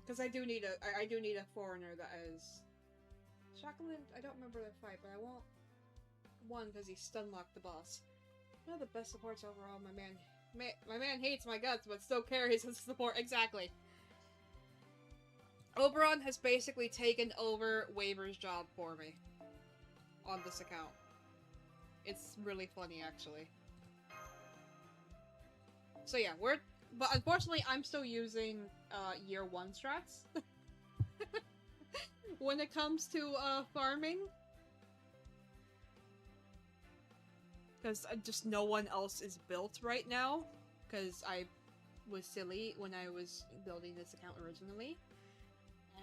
Because I do need a foreigner that is... Shackland, I don't remember the fight, but I won't... One, because he stun-locked the boss. One of the best supports overall, my man... My man hates my guts, but still carries his support. Exactly. Oberon has basically taken over Waver's job for me. On this account. It's really funny, actually. So yeah, but unfortunately, I'm still using, year 1 strats. When it comes to, farming. Because just no one else is built right now. Because I was silly when I was building this account originally.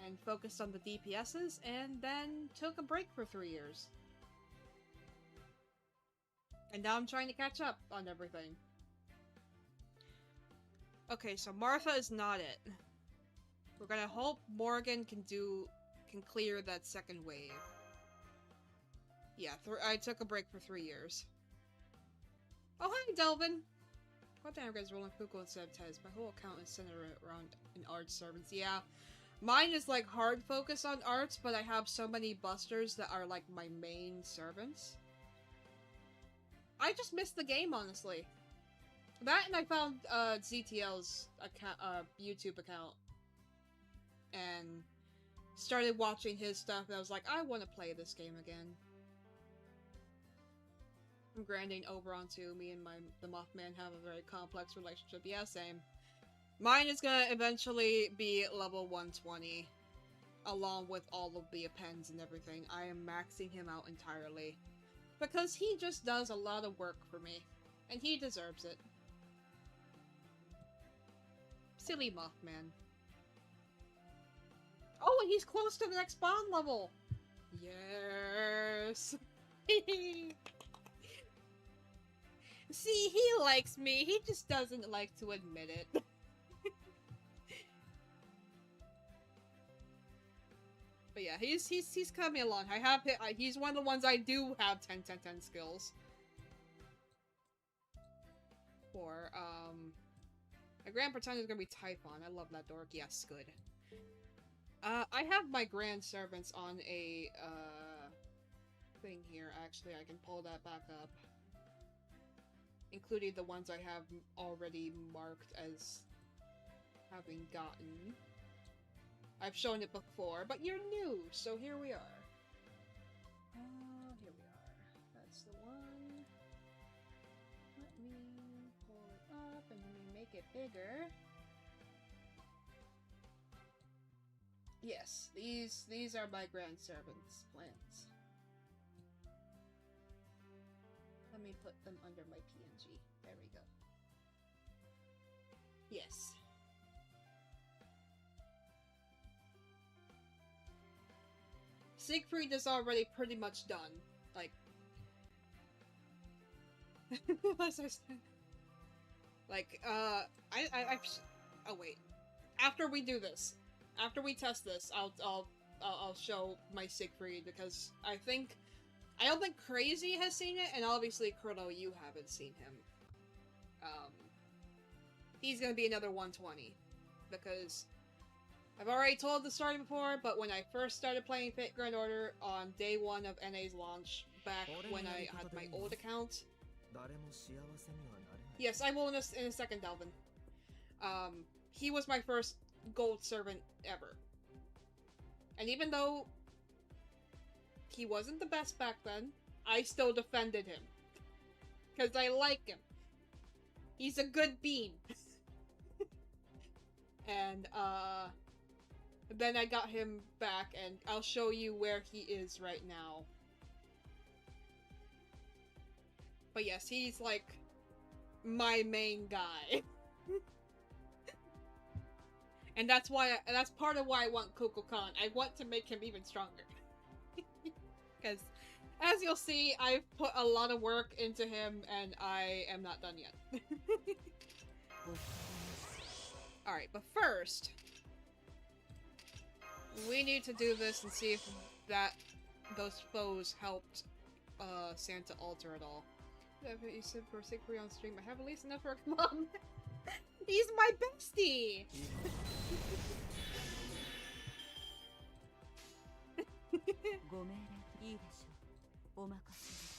And focused on the DPSs, and then took a break for 3 years. And now I'm trying to catch up on everything. Okay, so Martha is not it. We're gonna hope Morgan can clear that second wave. Yeah, I took a break for 3 years. Oh, hi, Delvin! God damn, guys, rolling Fuko instead of Tez. My whole account is centered around an arts servants. Yeah. Mine is, like, hard focus on arts, but I have so many busters that are, like, my main servants. I just missed the game, honestly. That, and I found, ZTL's account, YouTube account. And started watching his stuff, and I was like, I want to play this game again. I'm grinding Oberon too. Me and the Mothman have a very complex relationship. Yeah, same. Mine is gonna eventually be level 120. Along with all of the appends and everything. I am maxing him out entirely. Because he just does a lot of work for me. And he deserves it. Silly Mothman. Oh, and he's close to the next bond level! Yes! See, he likes me. He just doesn't like to admit it. But yeah, he's coming along. He's one of the ones I do have 10-10-10 skills. For, my Grand Pretender is gonna be Typhon. I love that dork. Yes, good. I have my Grand Servants on a, thing here, actually. I can pull that back up. Including the ones I have already marked as having gotten. I've shown it before, but you're new, so here we are. Here we are. That's the one. Let me pull it up and let me make it bigger. Yes, these are my Grand Servants' plans. Let me put them under my PNG. There we go. Yes. Siegfried is already pretty much done. Like... like, oh wait. After we do this, after we test this, I'll show my Siegfried, because I don't think Crazy has seen it, and obviously, Kurto, you haven't seen him. He's gonna be another 120, because I've already told the story before, but when I first started playing Fate Grand Order on day 1 of NA's launch, back when I had my old account... Yes, I will in a second, Delvin. He was my first gold servant ever. And even though he wasn't the best back then, I still defended him. Because I like him. He's a good bean. And, then I got him back, and I'll show you where he is right now. But yes, he's like my main guy. And that's part of why I want Kukulkan. I want to make him even stronger. Because, as you'll see, I've put a lot of work into him, and I am not done yet. Alright, but first... we need to do this and see if those foes helped, Santa alter at all. You said for Siegfried on stream, I have at least enough for a mom. He's my bestie! お任せ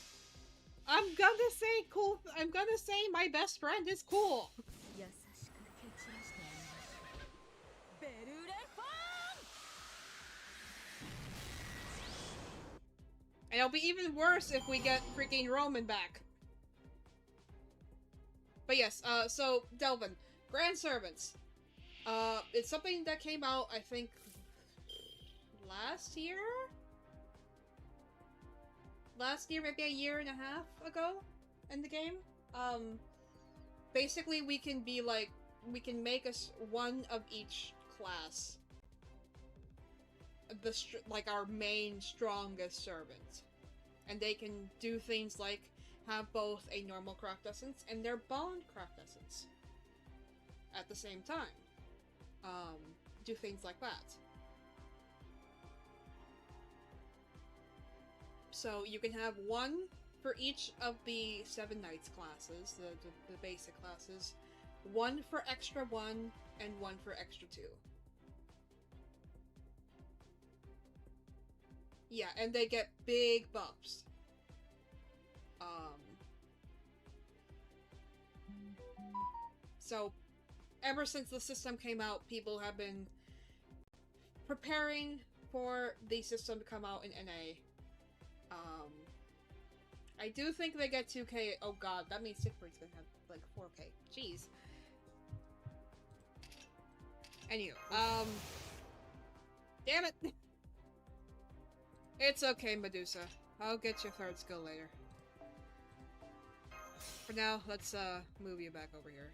I'm gonna say cool. I'm gonna say my best friend is cool. 優しく蹴散らしてやりましょうベルレフォ And it'll be even worse if we get freaking Roman back. But yes, so Delvin, Grand Servants. It's something that came out, I think, last year? Last year, maybe a year and a half ago in the game. Basically we can be like, we can make us one of each class. Like our main strongest servant. And they can do things like have both a normal craft essence and their bond craft essence at the same time. Do things like that. So you can have one for each of the 7 Knights classes, the basic classes, one for extra 1 and one for extra 2. Yeah, and they get big buffs. So, ever since the system came out, people have been preparing for the system to come out in NA. I do think they get 2K. Oh god, that means Siegfried's gonna have like 4K. Jeez. Anyway, damn it! It's okay, Medusa. I'll get your 3rd skill later. For now, let's move you back over here.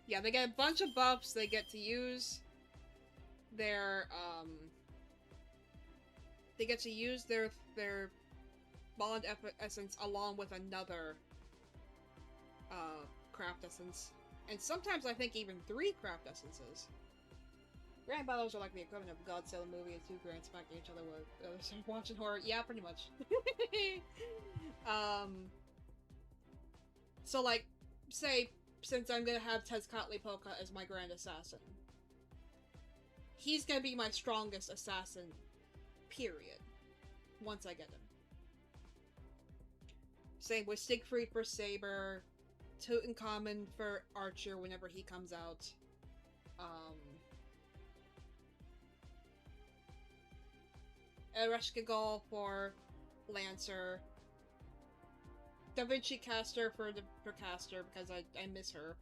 Yeah, they get a bunch of buffs. They get to use their they get to use their bond essence along with another craft essence, and sometimes I think even 3 craft essences. Grand battles are like the equivalent of Godzilla movie and 2 grand smacking each other with watching horror. Yeah, pretty much. So like, say, since I'm gonna have Tezcatlipoca as my Grand Assassin, he's gonna be my strongest assassin, period, once I get him. Same with Siegfried for Saber, Tutankhamun for Archer whenever he comes out. Ereshkigal for Lancer. Da Vinci Caster for Caster because I miss her.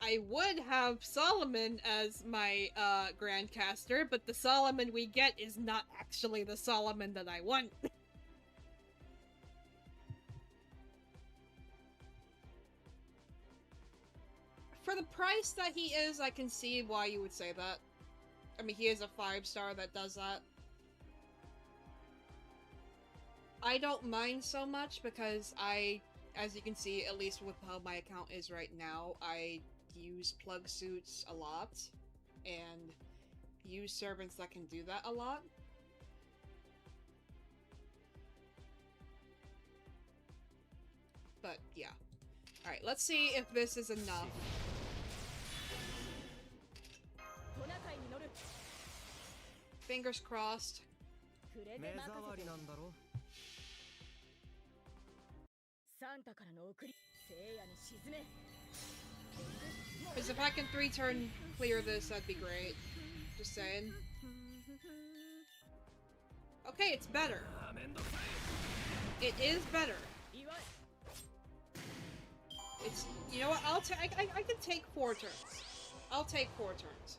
I would have Solomon as my Grand Caster, but the Solomon we get is not actually the Solomon that I want. For the price that he is, I can see why you would say that. I mean, he is a 5-star that does that. I don't mind so much because as you can see, at least with how my account is right now, I use plug suits a lot and use servants that can do that a lot. But yeah. Alright, let's see if this is enough. Fingers crossed. Because if I can 3-turn clear this, that'd be great. Just saying. Okay, it's better. It is better. It's, you know what, I can take 4 turns. I'll take 4 turns.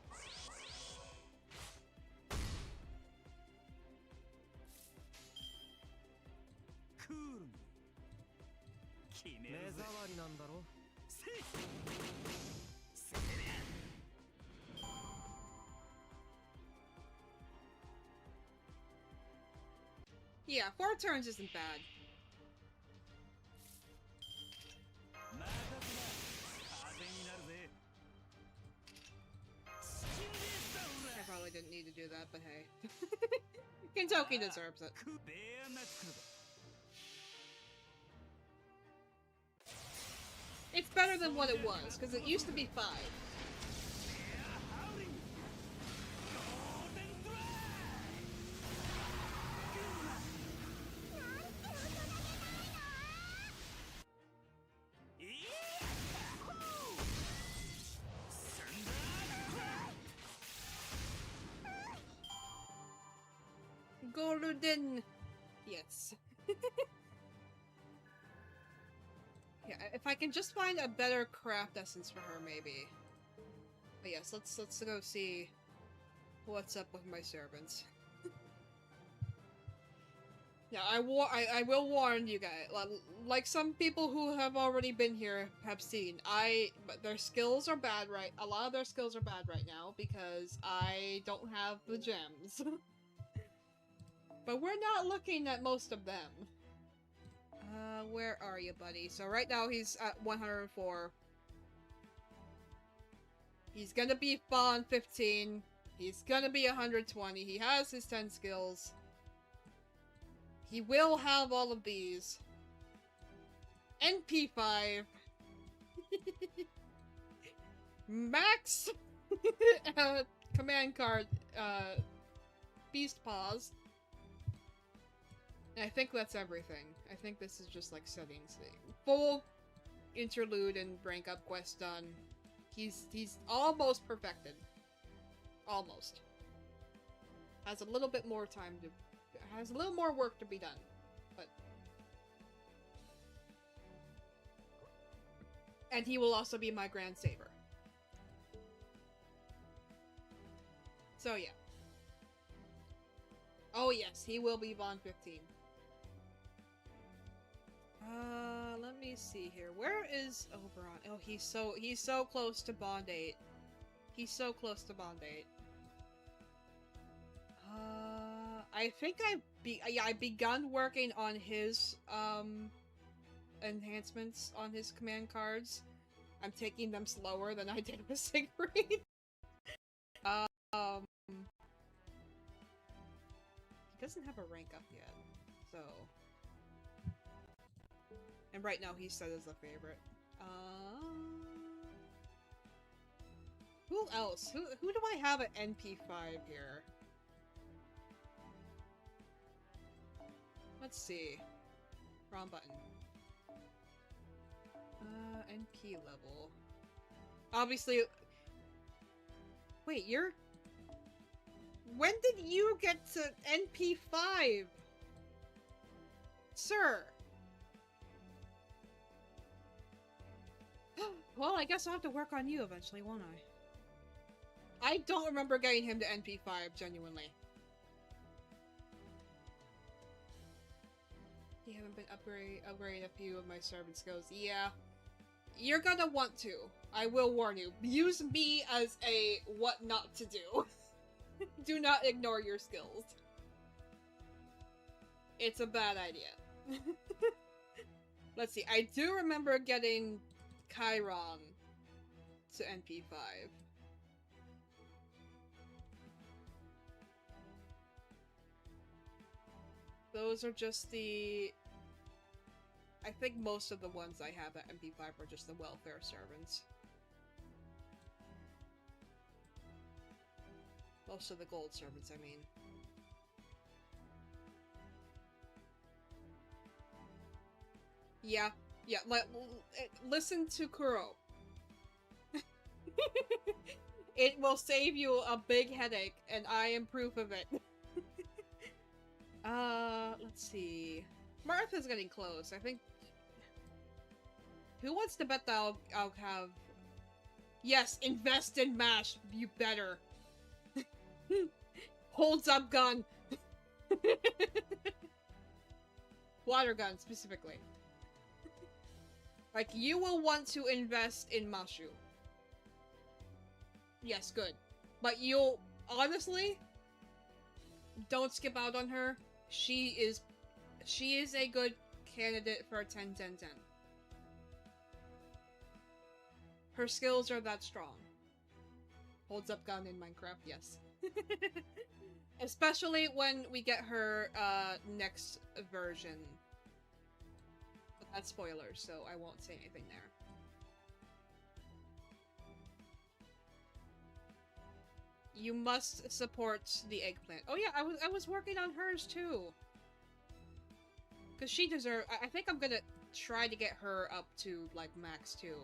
Yeah, 4 turns isn't bad. I probably didn't need to do that, but hey. Kentucky deserves it. It's better than what it was, because it used to be 5. golden. Yes. Yeah, if I can just find a better craft essence for her, maybe. But yes, let's go see what's up with my servants. Yeah, I will warn you guys. Like some people who have already been here have seen. But their skills are bad right. A lot of their skills are bad right now because I don't have the gems. But we're not looking at most of them. Where are you, buddy? So right now he's at 104. He's gonna be Bond 15. He's gonna be 120. He has his 10 skills. He will have all of these. NP5. Max command card Beast Paws. And I think that's everything. I think this is just like settings thing. Full interlude and rank up quest done. He's almost perfected. Almost. Has a little bit more time to has a little more work to be done. But and he will also be my Grand Saber. So yeah. Oh yes, he will be Bond 15. Let me see here. Where is Oberon? Oh, he's so close to Bond 8. He's so close to Bond 8. I think I begun working on his enhancements on his command cards. I'm taking them slower than I did with Siegfried. He doesn't have a rank up yet, so. And right now he's set as a favorite. Who else? Who do I have at NP5 here? Let's see. Wrong button. NP level. Obviously. Wait, you're. When did you get to NP5? Sir! Well, I guess I'll have to work on you eventually, won't I? I don't remember getting him to NP5, genuinely. You haven't been upgrading a few of my servant skills. Yeah. You're gonna want to. I will warn you. Use me as a what not to do. Do not ignore your skills. It's a bad idea. Let's see. I do remember getting Chiron to NP5. Those are just the... I think most of the ones I have at MP5 are just the welfare servants. Most of the gold servants, I mean. Yeah, listen to Kuro. It will save you a big headache, and I am proof of it. Let's see. Martha's getting close, I think. Who wants to bet that I'll have... Yes, invest in MASH, you better. Holds up gun. Water gun, specifically. Like, you will want to invest in Mashu. Yes, good. But you'll... Honestly... Don't skip out on her. She is a good candidate for a 10-10-10. Her skills are that strong. Holds up gun in Minecraft, yes. Especially when we get her next version. But that's spoilers, so I won't say anything there. You must support the eggplant. Oh yeah, I was working on hers too. Cause she deserves. I think I'm gonna try to get her up to like max too.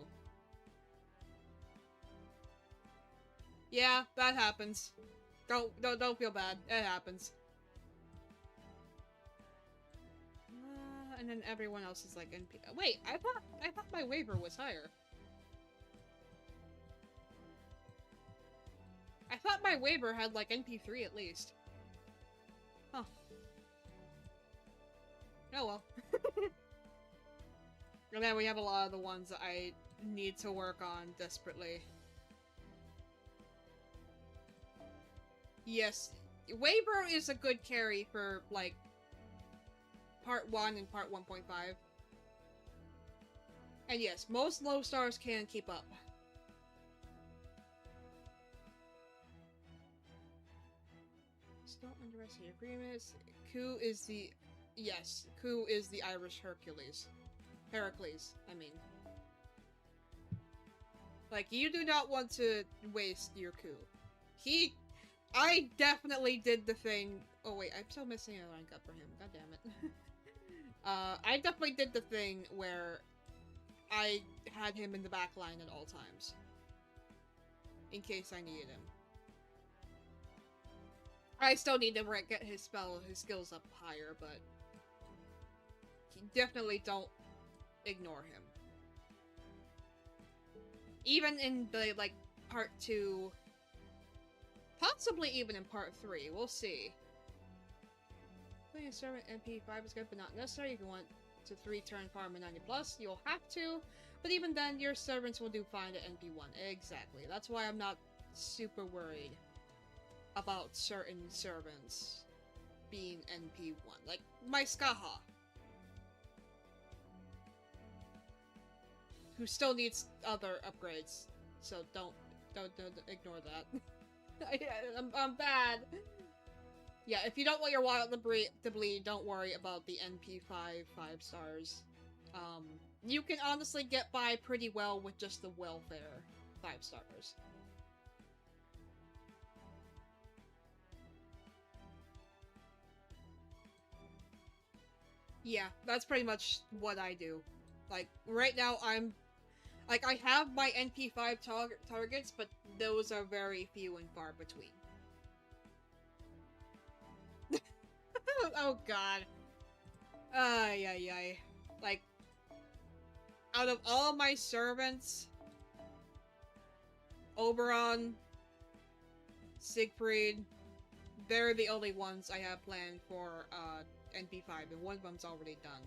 Yeah, that happens. Don't feel bad. It happens. and then everyone else is like NP. Wait, I thought my waiver was higher. I thought my waiver had like NP3 at least. Huh. Oh well. And then we have a lot of the ones that I need to work on desperately. Yes, waiver is a good carry for like part 1 and part 1.5. And yes, most low stars can keep up. Don't underestimate agreements. Ku is the... Yes, Ku is the Irish Hercules. Heracles, I mean. Like, you do not want to waste your Ku. I definitely did the thing... Oh wait, I'm still missing a rank up for him. God damn it. I definitely did the thing where I had him in the back line at all times. In case I needed him. I still need to get his skills up higher, but definitely don't ignore him. Even in the, like, part 2, possibly even in part 3, we'll see. Playing a servant NP5 is good, but not necessary. If you want to 3-turn farm a 90+, you'll have to, but even then, your servants will do fine at NP1. Exactly. That's why I'm not super worried about certain servants being NP1. Like, my Skaha. Who still needs other upgrades. So don't ignore that. I'm bad. Yeah, if you don't want your wild to bleed, don't worry about the NP5 5 stars. You can honestly get by pretty well with just the welfare 5 stars. Yeah, that's pretty much what I do. Like, right now I'm... Like, I have my NP5 targets, but those are very few and far between. Oh god. Ay, ay, ay. Like, out of all my servants, Oberon, Siegfried, they're the only ones I have planned for, NP5, and one of them's already done.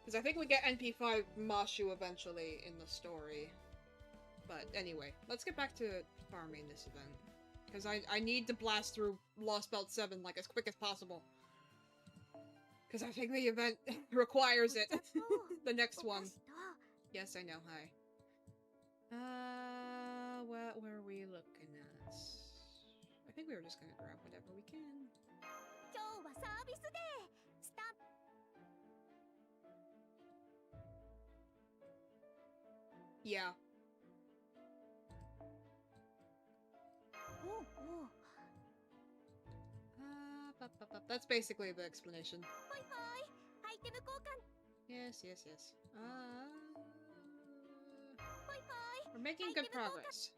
Because I think we get NP5 Mashu eventually in the story. But anyway, let's get back to farming this event. Because I need to blast through Lost Belt 7 like as quick as possible. Because I think the event requires it. The next one. Yes, I know, hi. What were we looking at? I think we were just gonna grab whatever we can. Yeah. That's basically the explanation. Yes, yes, yes. We're making good progress.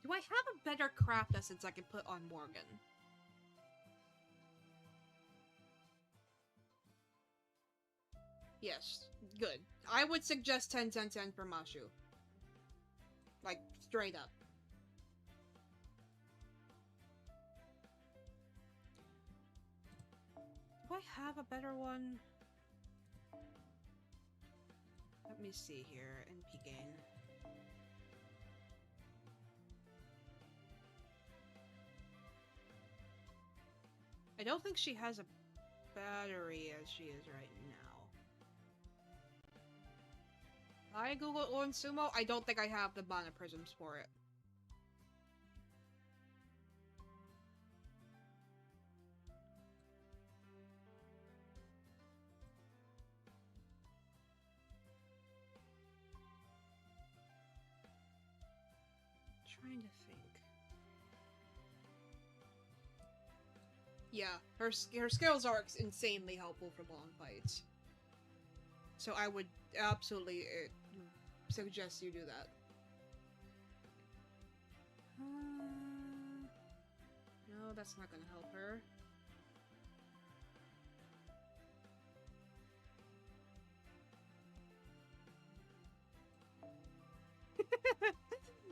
Do I have a better craft essence I can put on Morgan? Yes, good. I would suggest 10-10-10 for Mashu. Like, straight up. Do I have a better one? Let me see here. NP gain. I don't think she has a battery as she is right now. I Google on Sumo. I don't think I have the mana prisms for it. Trying to think. Yeah, her skills are insanely helpful for long fights. So I would absolutely suggest you do that. No, that's not gonna help her.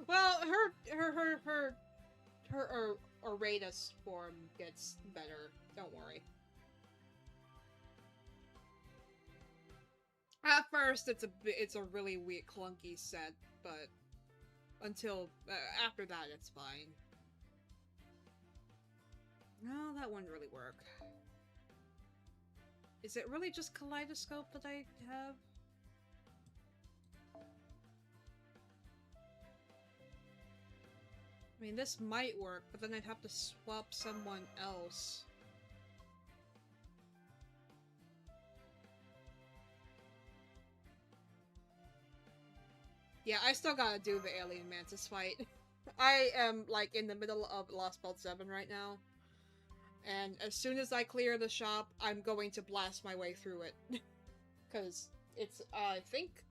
Well, her Oratus form gets better. Don't worry. At first, it's a really weird, clunky set, but until after that, it's fine. No, that wouldn't really work. Is it really just Kaleidoscope that I have? I mean, this might work, but then I'd have to swap someone else. Yeah, I still gotta do the Alien Mantis fight. I am, like, in the middle of Lost Belt 7 right now. And as soon as I clear the shop, I'm going to blast my way through it. Because it's, I think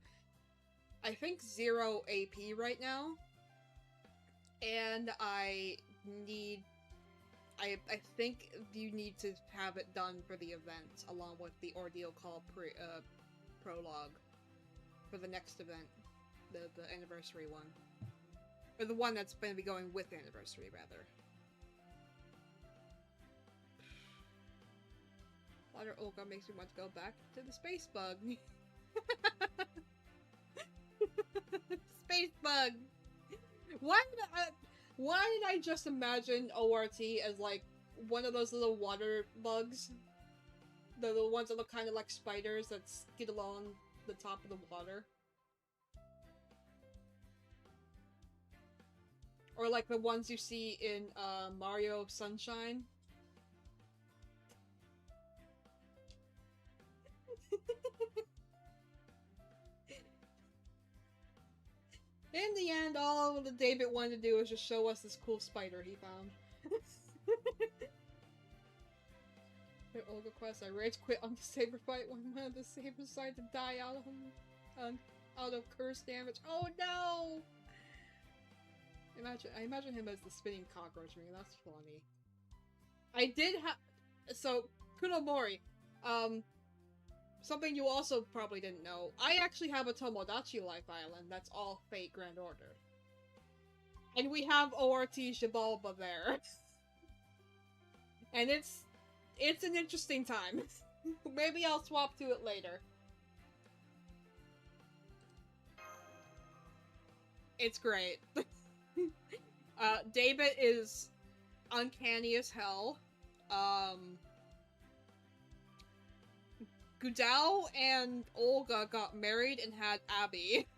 0 AP right now. And I think you need to have it done for the event, along with the Ordeal Call prologue for the next event. The anniversary one. Or the one that's going to be going with anniversary, rather. Water Olga makes me want to go back to the space bug. Space bug! Why did I just imagine ORT as, like, one of those little water bugs? The little ones that look kind of like spiders that skid along the top of the water? Or like the ones you see in Mario Sunshine. In the end, all the David wanted to do was just show us this cool spider he found. Olga Quest, I rage quit on the saber fight when one of the sabers decided to die out of curse damage. Oh no! I imagine him as the spinning cockroach ring. That's funny. I did have so Kunomori. Something you also probably didn't know. I actually have a Tomodachi Life Island that's all Fate Grand Order, and we have ORT Xibalba there, and it's an interesting time. Maybe I'll swap to it later. It's great. David is uncanny as hell. Gudao and Olga got married and had Abby.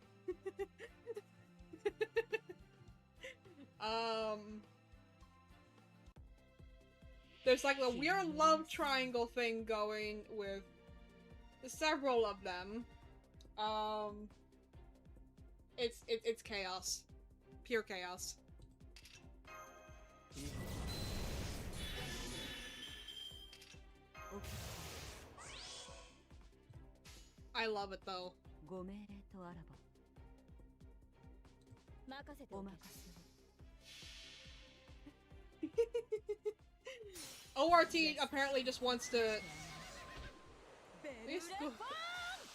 There's like a weird love triangle thing going with several of them. It's chaos. Pure chaos. I love it though. ORT apparently just wants to...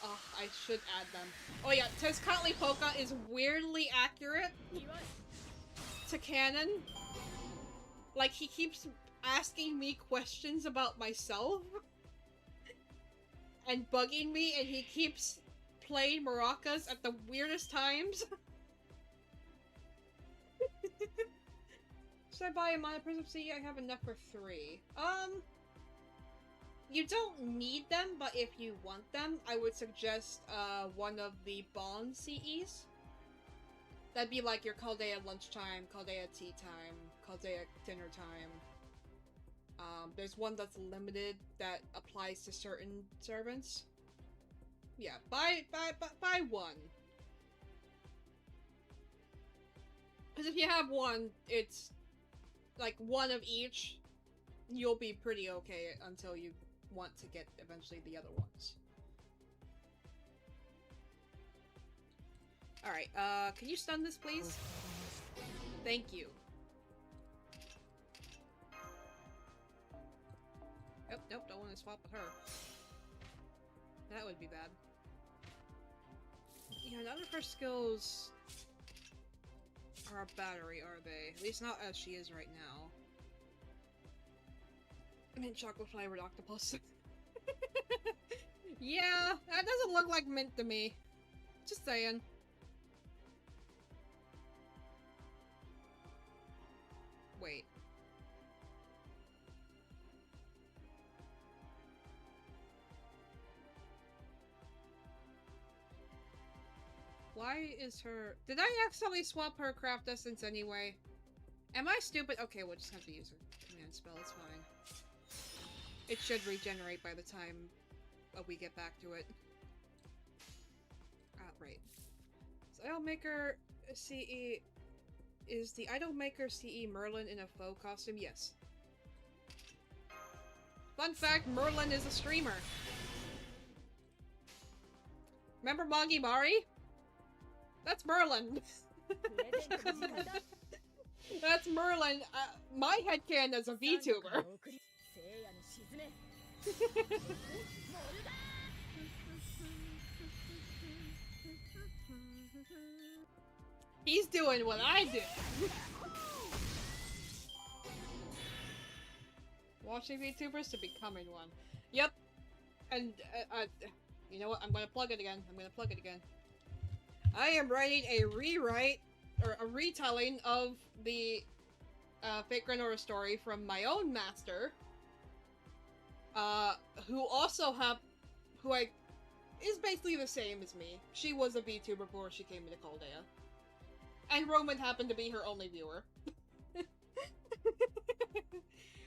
Oh, I should add them. Oh yeah, Tezcatli Polka is weirdly accurate to canon. Like, he keeps asking me questions about myself and bugging me, and he keeps playing maracas at the weirdest times. Should I buy a Mana Prism CD? I have enough for 3. You don't need them, but if you want them, I would suggest one of the Bond CEs. That'd be like your Chaldea lunchtime, Chaldea tea time, Chaldea dinner time. There's one that's limited that applies to certain servants. Yeah, buy one. Because if you have one, it's like one of each. you'll be pretty okay until you want to get eventually the other ones. Alright, can you stun this, please? Thank you. Nope, nope, don't want to swap with her. That would be bad. Yeah, none of her skills are a battery, are they? At least not as she is right now. Mint chocolate flavored octopus. Yeah, that doesn't look like mint to me. Just saying. Wait. Why is her... Did I accidentally swap her craft essence anyway? Am I stupid? Okay, we'll just have to use her command spell, it's fine. It should regenerate by the time we get back to it. Right. So Idolmaker CE... Is the Idolmaker CE Merlin in a faux costume? Yes. Fun fact, Merlin is a streamer. Remember Mogi Mari? That's Merlin. That's Merlin. My headcanon is a VTuber. He's doing what I do. Watching VTubers to becoming one. Yep. And, you know what? I'm gonna plug it again. I am writing a rewrite, or a retelling of the Fate Grand Order story from my own master, who is basically the same as me. She was a VTuber before she came into Chaldea. And Roman happened to be her only viewer.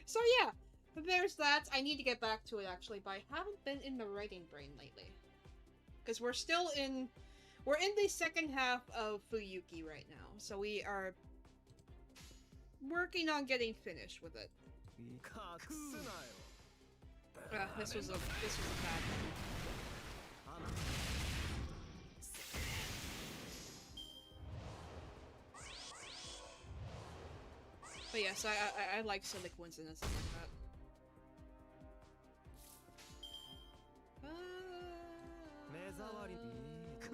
So yeah, there's that. I need to get back to it actually, but I haven't been in the writing brain lately. Because we're in the second half of Fuyuki right now, so we are working on getting finished with it. This was a bad one. But yes, I like silly coincidences like that.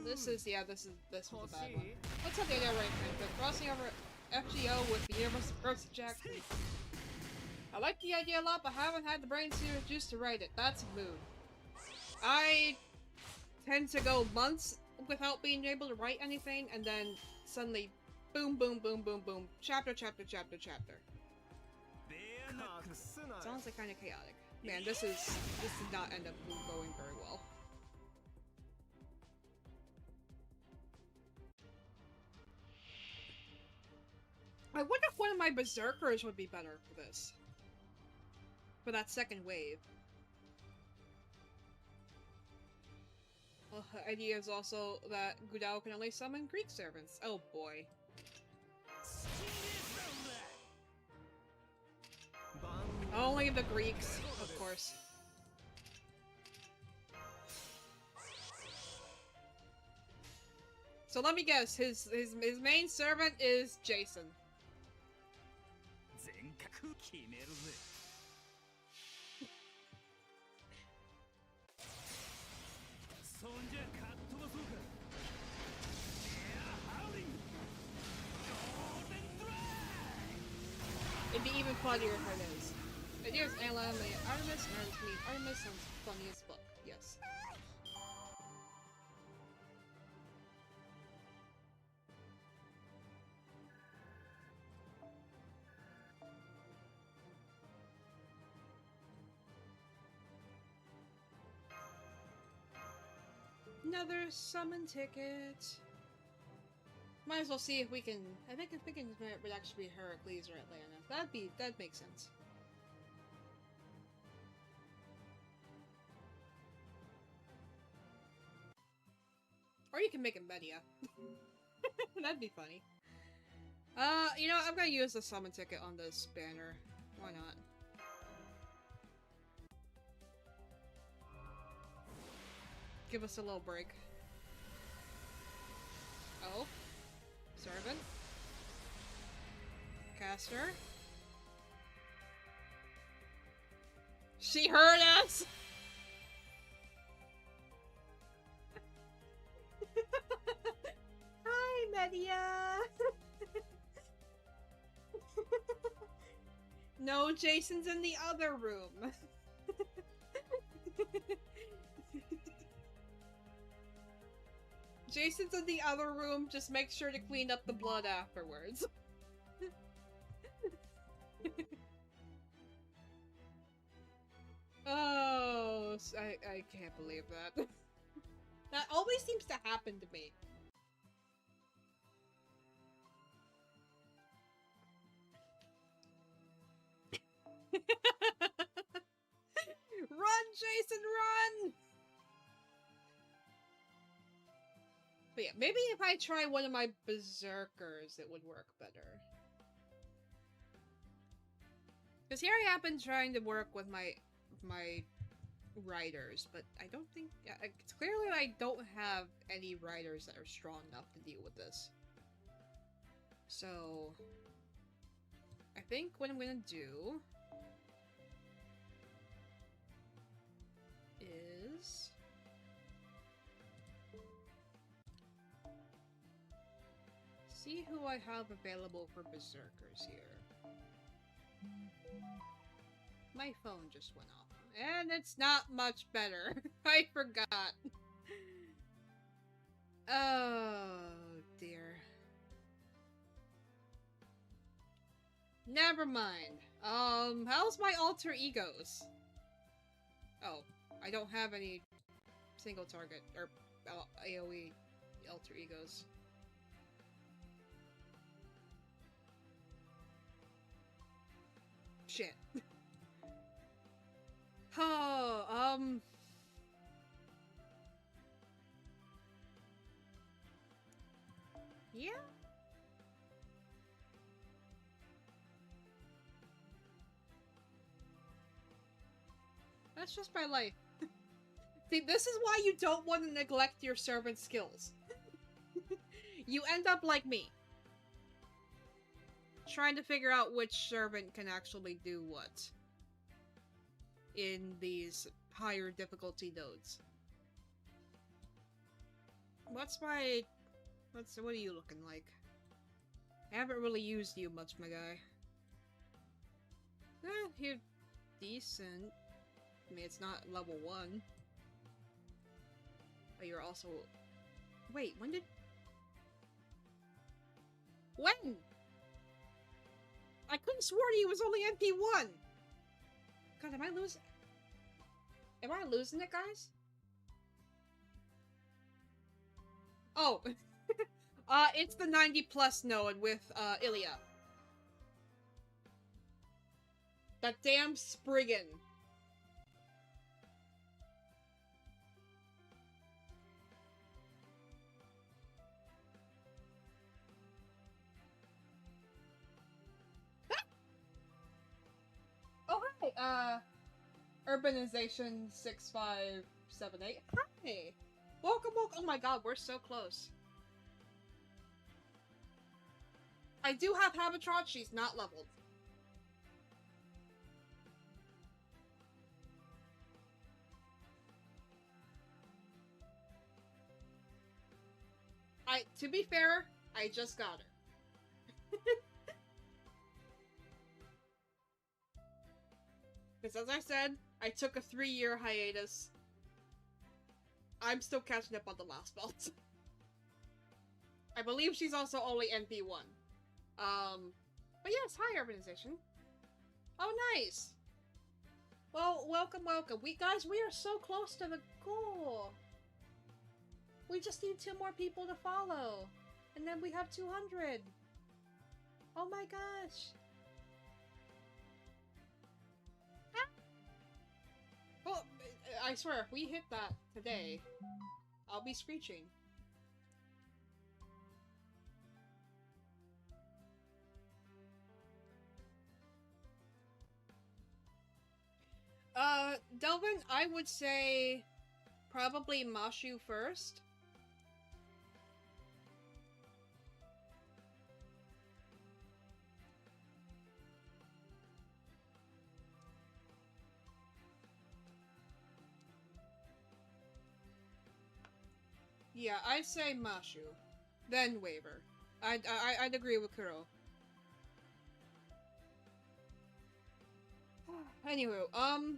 This was a bad one. Let's have the idea right now, but crossing over FGO with the Universal Percy Jackson. I like the idea a lot, but haven't had the brain juice to write it. That's a mood. I tend to go months without being able to write anything, and then suddenly boom, boom, boom, boom, boom. Chapter. Sounds like kind of chaotic. Man, this did not end up going very well. I wonder if one of my berserkers would be better for this. For that second wave. Well, the idea is also that Gudao can only summon Greek servants. Oh boy. Only the Greeks, of course. So let me guess, his main servant is Jason. It'd be even funnier if it is. Here's Ayla and Artemis, and Artemis sounds funny as fuck, yes. Another summon ticket. Might as well see if we can. I think if we can, it would actually be Heracles or Atlanta. That'd make sense. Or you can make it Media. That'd be funny. You know, I'm gonna use the summon ticket on this banner. Why not? Give us a little break. Oh. Servant. Caster. She heard us! Hi, Media! No, Jason's in the other room. Jason's in the other room, just make sure to clean up the blood afterwards. Oh, I can't believe that. That always seems to happen to me. Run, Jason, run! But yeah, maybe if I try one of my berserkers, it would work better. Because here I have been trying to work with my riders, but I don't think... It's clearly I don't have any riders that are strong enough to deal with this. So... I think what I'm gonna do... is... see who I have available for berserkers here. My phone just went off. And it's not much better. I forgot. Oh, dear. Never mind. How's my alter egos? Oh, I don't have any single target, or AoE alter egos. Shit. Oh, yeah? That's just my life. See, this is why you don't want to neglect your servant skills. You end up like me. Trying to figure out which servant can actually do what in these higher difficulty nodes. What are you looking like? I haven't really used you much, my guy. You're decent. I mean, it's not level 1. But you're also... Wait, when? I couldn't swear he was only MP1! God, am I losing it, guys? Oh! It's the 90+ node with, Ilya. That damn Spriggan. Oh, hi! Urbanization 6578. Hi! Welcome. Oh my god, we're so close. I do have Habitrot, she's not leveled. To be fair, I just got her. Because as I said, I took a 3-year hiatus. I'm still catching up on the last belt. I believe she's also only NP1. But yes, hi Urbanization. Oh, nice! Well, welcome. We are so close to the goal. We just need 2 more people to follow. And then we have 200. Oh my gosh. Well, I swear, if we hit that today, I'll be screeching. Delvin, I would say probably Mashu first. Yeah, I'd say Mashu, then Waver. I'd agree with Kuro. Anyway, hmm.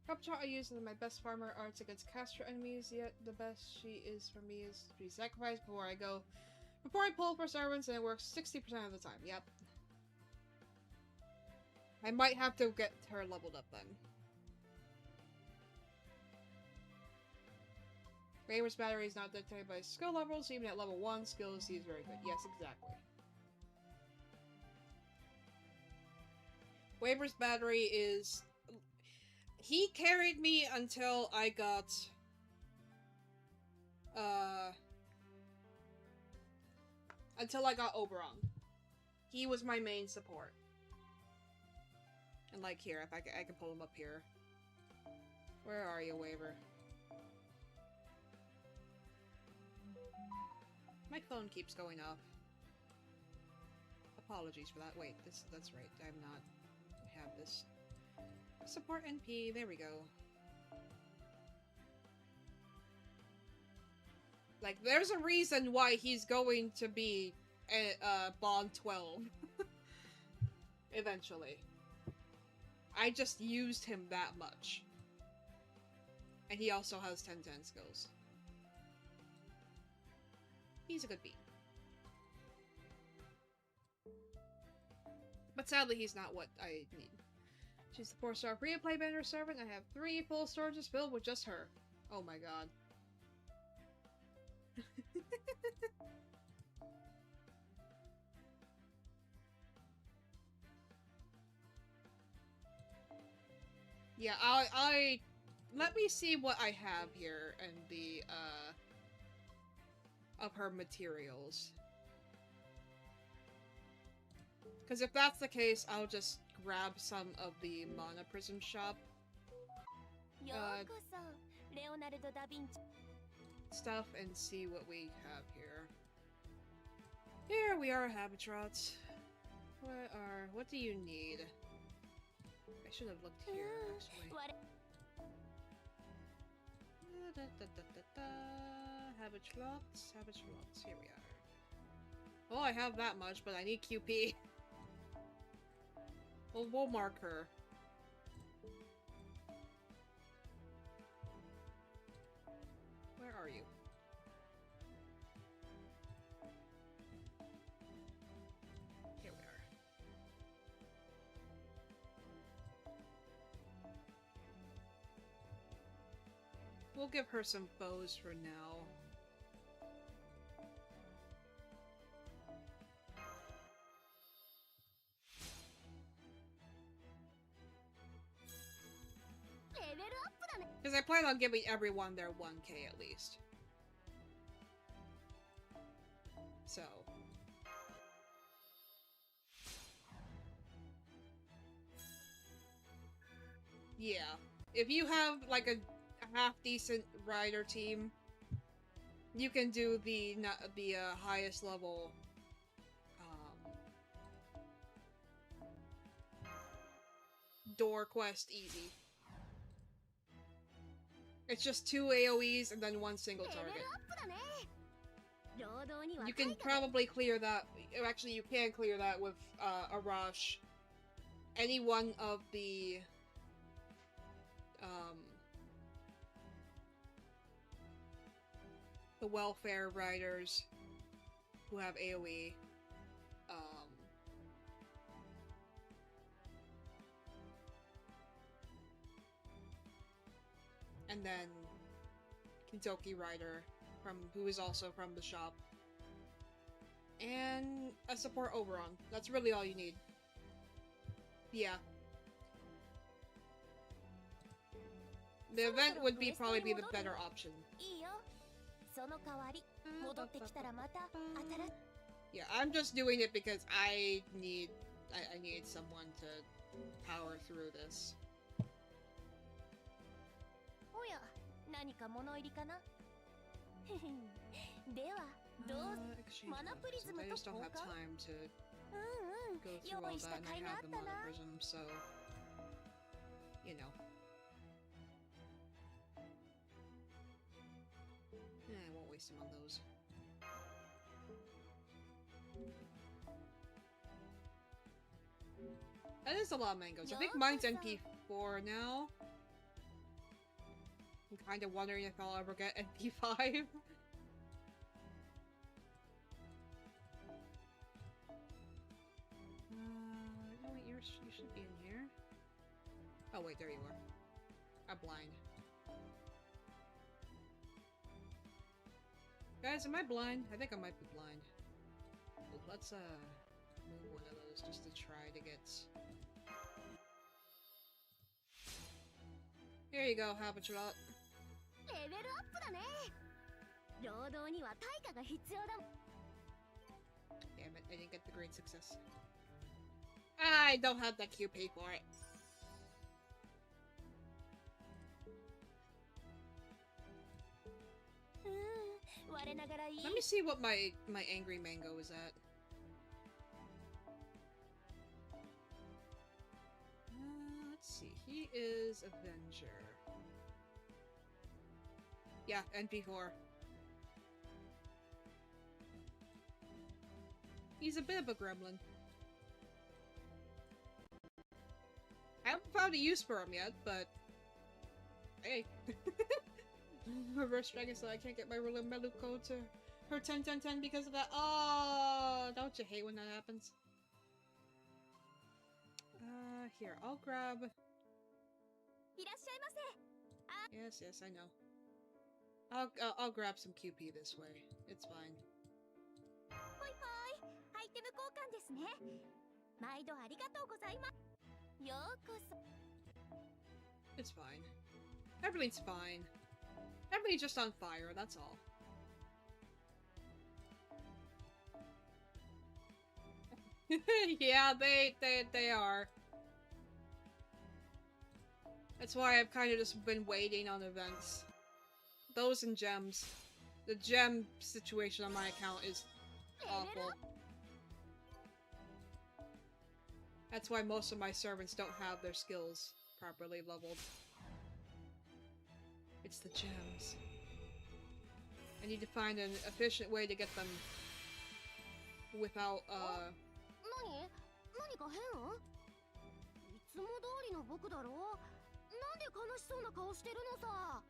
Kapcha I use as my best farmer arts against caster enemies, yet the best she is for me is to be sacrificed before I go. Before I pull for servants, and it works 60% of the time. Yep. I might have to get her leveled up then. Waver's battery is not dictated by skill levels, even at level 1, skills he is very good. Yes, exactly. Waver's battery is... He carried me until I got... Until I got Oberon. He was my main support. And like here, if I can pull him up here. Where are you, Waver? My phone keeps going off. Apologies for that. Wait, that's right. I'm not... I have this. Support NP. There we go. Like, there's a reason why he's going to be Bond 12. Eventually. I just used him that much. And he also has 10-10 skills. He's a good beat. But sadly, he's not what I need. She's the 4-star replay banner servant. I have 3 full storages filled with just her. Oh my god. Yeah, I let me see what I have here and the of her materials. Because if that's the case, I'll just grab some of the Mana Prism shop stuff and see what we have here. Here we are, Habitrots. What do you need? I should have looked here, actually. Habitrots, here we are. Well, I have that much, but I need QP. Well, we'll mark her. Where are you? Here we are. We'll give her some bows for now. Because I plan on giving everyone their 1k at least. So. Yeah. If you have, like, a half-decent rider team, you can do the highest level, door quest easy. It's just 2 AoEs and then 1 single target. You can probably clear that. Actually, you can clear that with Arash. Any one of the welfare riders who have AoE. And then Kintoki Rider, who is also from the shop. And a support Oberon. That's really all you need. Yeah. The event would be probably be the better option. いいよ。その代わり戻ってきたらまた新し Yeah, I'm just doing it because I need someone to power through this. おや、何か物入りかなでは、どうぞ。 Exchange Mana weapons, prism I just don't have to time to うんうん。 go through all 用意し that, た and 甲 I 斐があ have っ the た mana な。 prism, so you know. I won't waste them on those. That is a lot of mangoes. I think mine's NP4 now. I'm kind of wondering if I'll ever get NP5. No, wait, you should be in here. Oh wait, there you are. I'm blind. Guys, am I blind? I think I might be blind. Let's move one of those just to try to get. Here you go, Habitat. レベルアップだね。労働には対価が必要だ。 Damn it, I didn't get the green success. I don't have the QP for it. Let me see what my angry mango is at. Let's see. He is Avenger. Yeah, NP4. He's a bit of a gremlin. I haven't found a use for him yet, but hey. Reverse Dragon said I can't get my ruler Meluko to her 10-10-10 because of that. Oh, don't you hate when that happens? Here, I'll grab. いらっしゃいませ。 Yes, yes, I know. I'll grab some QP this way. It's fine. ほいほい。アイテム交換ですね。毎度ありがとうございます。ようこそ。 It's fine. Everything's fine. Everything's just on fire, that's all. Yeah, they are. That's why I've kind of just been waiting on events. Those and gems. The gem situation on my account is awful. That's why most of my servants don't have their skills properly leveled. It's the gems. I need to find an efficient way to get them without, 何か変？いつも通りの僕だろ？なんで悲しそうな顔してるのさ。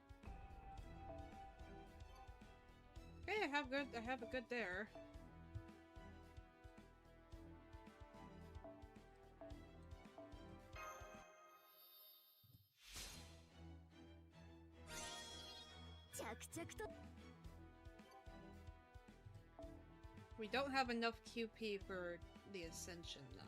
Okay, I have a good there. We don't have enough QP for the Ascension, though.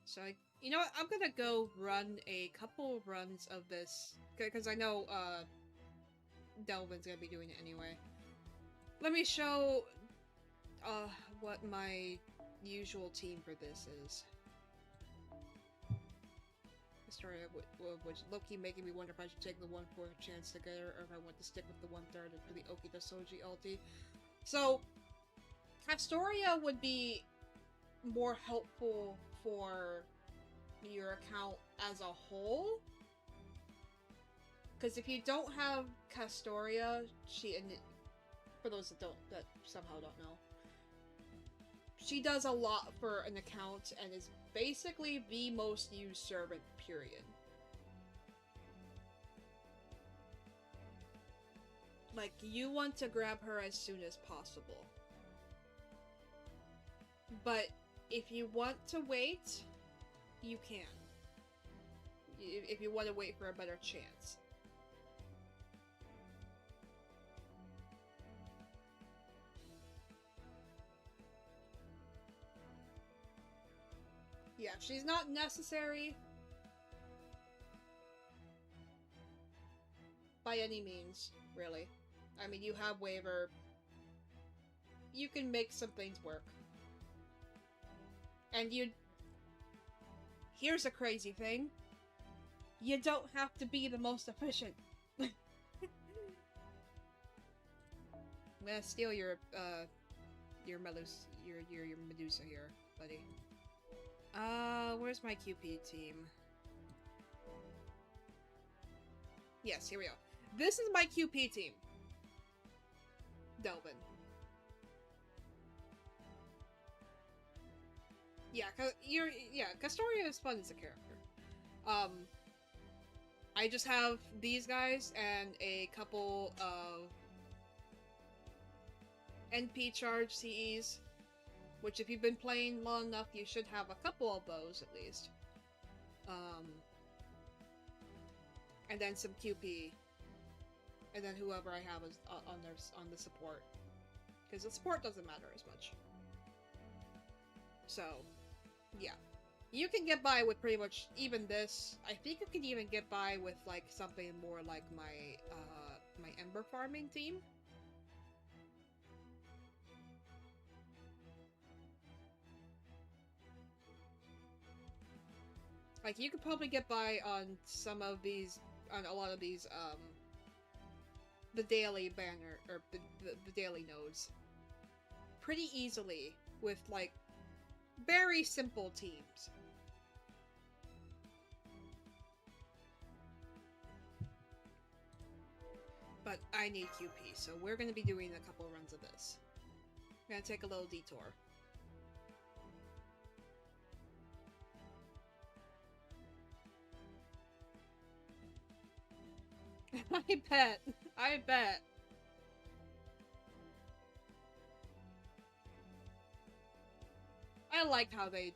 So, you know what? I'm gonna go run a couple runs of this, because I know, Delvin's gonna be doing it anyway. Let me show, what my usual team for this is. The story of which Loki making me wonder if I should take the 1/4 chance together, or if I want to stick with the 1/3 for the Okita Soji ulti. So, Castoria would be more helpful for your account as a whole, because if you don't have Castoria, for those that somehow don't know, she does a lot for an account and is basically the most used servant, period. Like, you want to grab her as soon as possible. But if you want to wait, you can. If you want to wait for a better chance. Yeah, she's not necessary by any means, really. I mean, you have Waver. You can make some things work. And you... Here's a crazy thing. You don't have to be the most efficient. I'm gonna steal your Medusa here, buddy. Where's my QP team? Yes, here we go. This is my QP team. Delvin. Yeah, Castoria is fun as a character. I just have these guys and a couple of NP charge CEs, which if you've been playing long enough, you should have a couple of those at least. And then some QP, and then whoever I have is on the support, because the support doesn't matter as much. So, yeah, you can get by with pretty much even this. I think you can even get by with like something more like my my Ember farming team. Like, you could probably get by on some of these, on a lot of these, the daily banner, or the daily nodes. Pretty easily, with, like, very simple teams. But I need QP, so we're gonna be doing a couple of runs of this. I'm gonna take a little detour. I bet. I bet. I like how they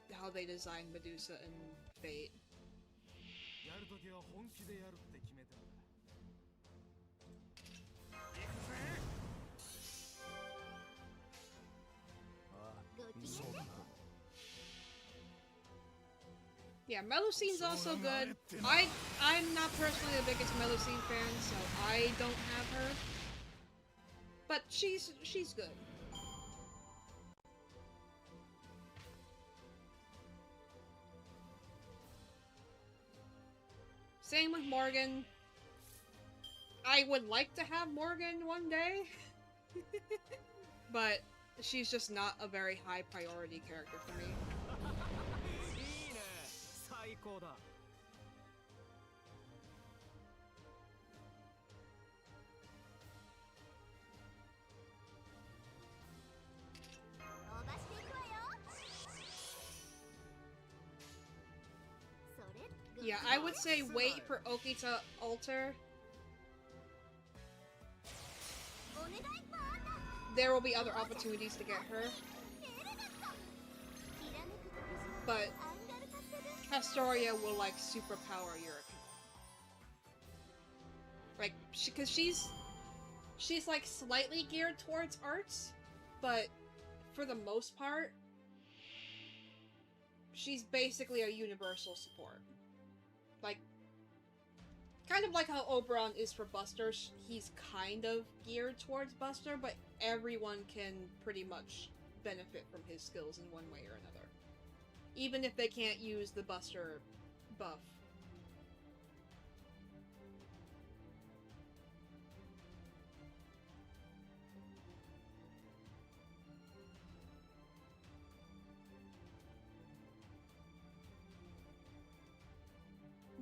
designed Medusa and Fate. やるときは本気でやるって決めたんだ。Yeah, Melucine's also good. I'm not personally the biggest Melusine fan, so I don't have her. But she's good. Same with Morgan. I would like to have Morgan one day. But she's just not a very high priority character for me. いいね。最高だ。伸ばしていくわよ。それ。 Yeah, I would say wait for Oki to alter. お願いバーナ。 There will be other opportunities to get her, エレガント。きらめく時 but アンガルカセブン。 Castoria will like superpower Europe. Like, because she's like slightly geared towards arts, but for the most part, she's basically a universal support. Like, kind of like how Oberon is for Buster, he's kind of geared towards Buster, but everyone can pretty much benefit from his skills in one way or another. Even if they can't use the Buster buff.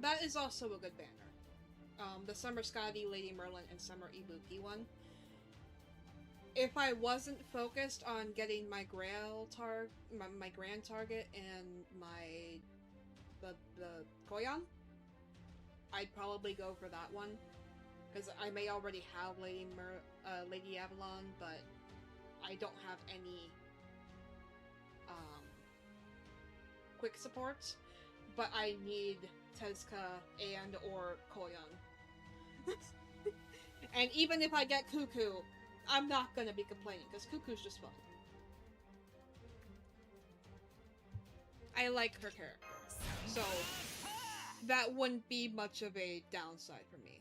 That is also a good banner. The Summer Skadi, Lady Merlin, and Summer Ibuki one. If I wasn't focused on getting my my grand target and the Koyan, I'd probably go for that one, because I may already have Lady Avalon, but I don't have any quick supports. But I need Tezuka and or Koyan. And even if I get Cuckoo, I'm not gonna be complaining, because Cuckoo's just fun. I like her character, so that wouldn't be much of a downside for me.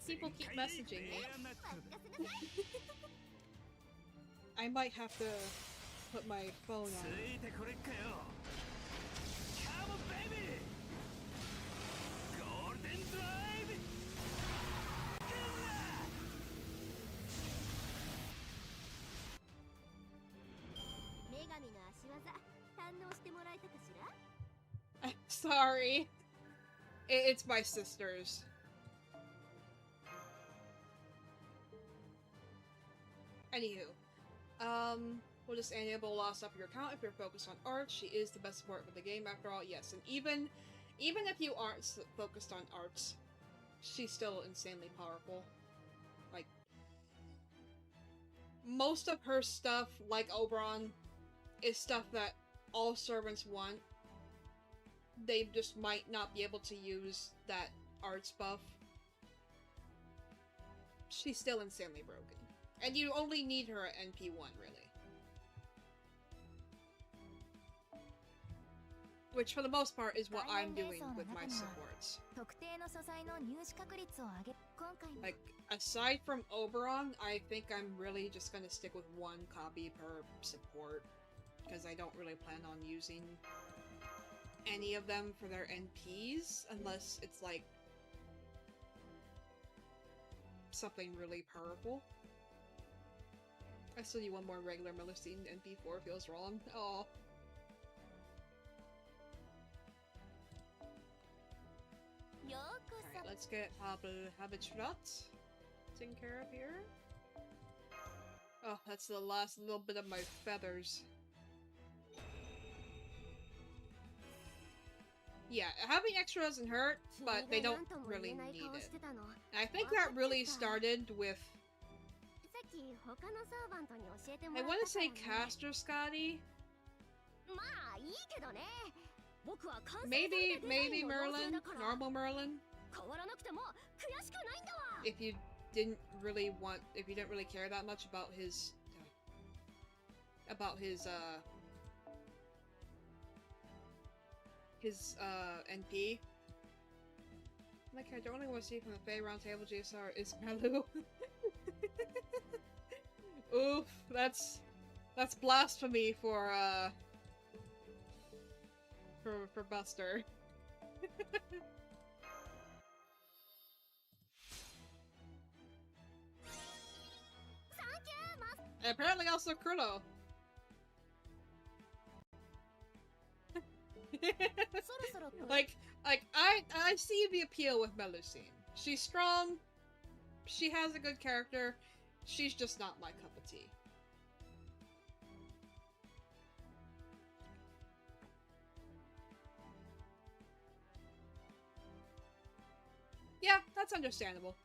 People keep messaging me. I might have to put my phone on. ついてこれっかよ Come on baby ゴールデンドライブ I'm sorry. It's my sister's. Anywho, we'll just enable loss up your account if you're focused on art. She is the best support for the game after all. Yes, and even if you aren't focused on arts, she's still insanely powerful. Like, most of her stuff, like Oberon, is stuff that all servants want. They just might not be able to use that arts buff. She's still insanely broken. And you only need her at NP1, really. Which, for the most part, is what I'm doing with my supports. Like, aside from Oberon, I think I'm really just gonna stick with one copy per support. Because I don't really plan on using any of them for their NPs, unless it's like something really powerful. I still need one more regular Melusine. NP4 feels wrong. Oh. Alright, let's get Habitat taken care of here. Oh, that's the last little bit of my feathers. Yeah, having extra doesn't hurt, but they don't really need it. And I think that really started with... I want to say Caster Scotty? Maybe Merlin? Normal Merlin? If you didn't really care that much about his... NP. Like, I don't really want to see from the Fae Roundtable GSR is Malu. Oof, that's blasphemy for Buster. And apparently also Kurlo. like I see the appeal with Melusine. She's strong, she has a good character, she's just not my cup of tea. Yeah, that's understandable.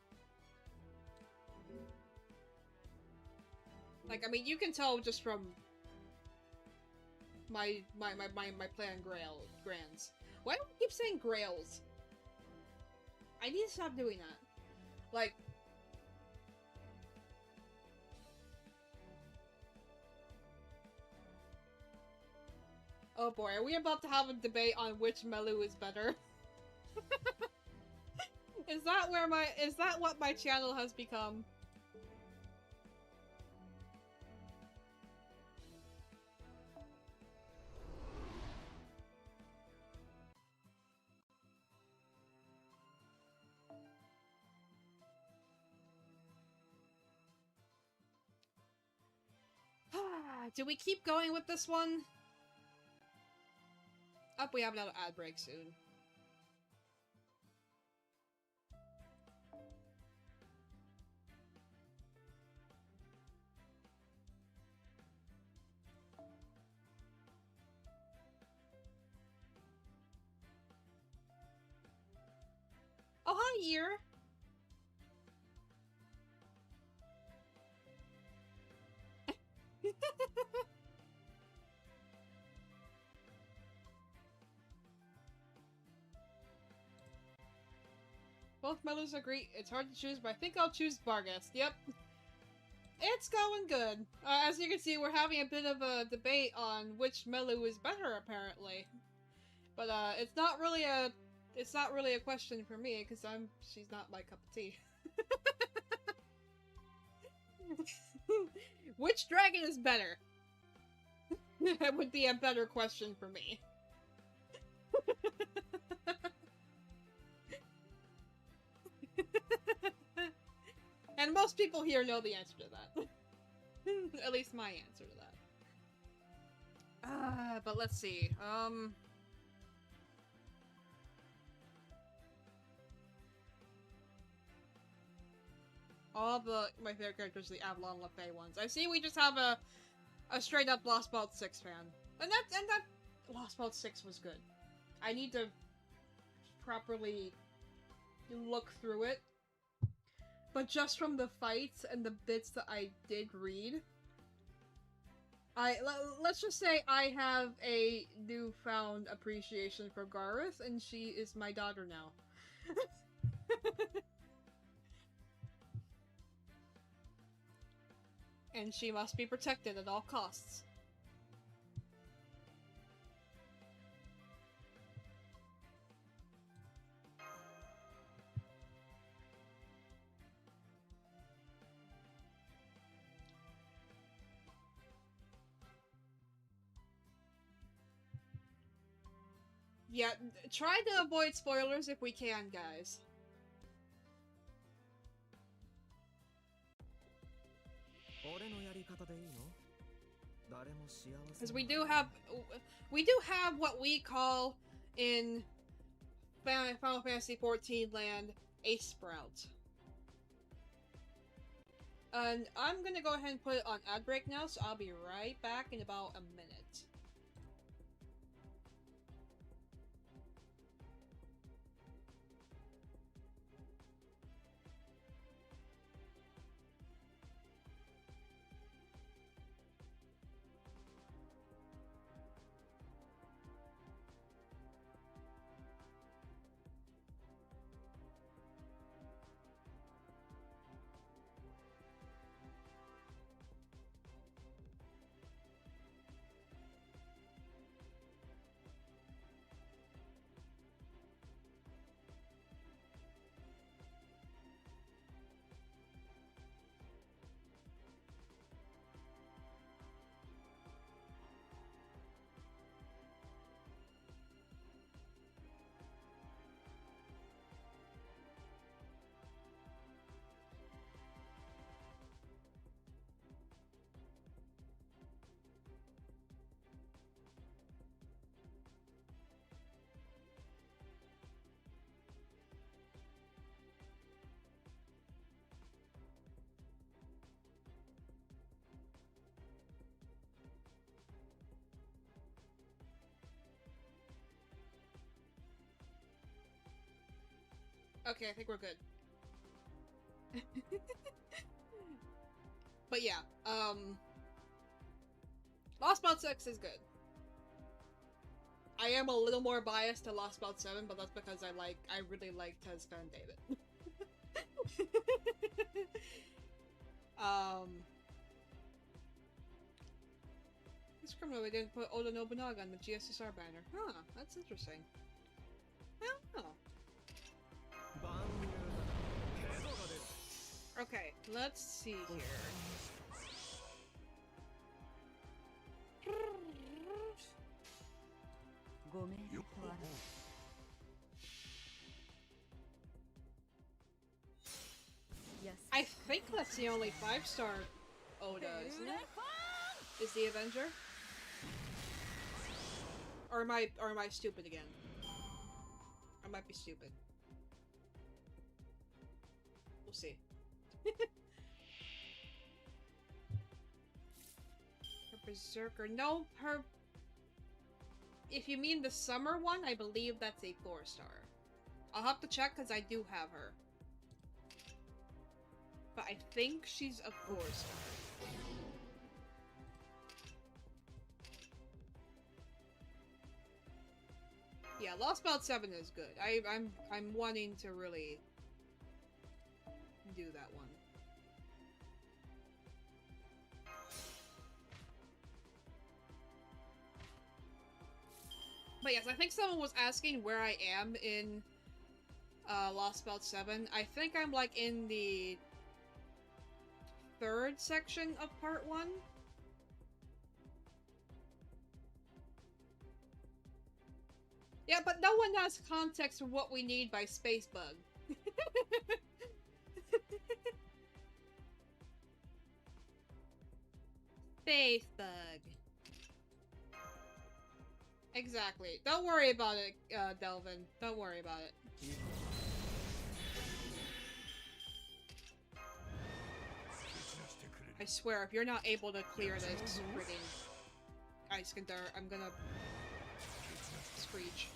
Like, I mean, you can tell just from my play on Grands. Why do I keep saying Grails? I need to stop doing that. Like... Oh boy, are we about to have a debate on which Melu is better? Is that what my channel has become? Do we keep going with this one? Up, we have another ad break soon. Oh, hi, Ear! Both mothers agree it's hard to choose, but I think I'll choose Vargas. Yep. It's going good. As you can see, we're having a bit of a debate on which Melu is better, apparently. But it's not really a question for me because she's not my cup of tea. Which dragon is better? That would be a better question for me. And most people here know the answer to that. At least my answer to that. But let's see. All my favorite characters are the Avalon LeFay ones. I see we just have a straight up Lost Belt 6 fan. And that Lost Belt 6 was good. I need to properly look through it. But just from the fights and the bits that I did read, let's just say I have a newfound appreciation for Gareth, and she is my daughter now. And she must be protected at all costs. Yeah, try to avoid spoilers if we can, guys. Because we do have what we call in Final Fantasy XIV land a sprout. And I'm gonna go ahead and put it on ad break now, so I'll be right back in about a minute. Okay, I think we're good. But yeah, Lost Belt 6 is good. I am a little more biased to Lost Belt 7, but that's because I really like Tez Van David. It's criminal they didn't put Oda Nobunaga on the GSSR banner. Huh, that's interesting. Oh. Okay, let's see here. I think that's the only 5-star Oda, isn't it? Is the Avenger? Or am I stupid again? I might be stupid. We'll see. Her Berserker. No, her... If you mean the summer one, I believe that's a 4-star. I'll have to check because I do have her. But I think she's a 4-star. Yeah, Lost Belt 7 is good. I'm wanting to really do that one. But yes, I think someone was asking where I am in Lost Belt 7. I think I'm like in the third section of part 1. Yeah, but no one has context for what we need by Spacebug. Spacebug. Exactly. Don't worry about it, Delvin. Don't worry about it. I swear, if you're not able to clear this friggin' Iskander, I'm gonna screech.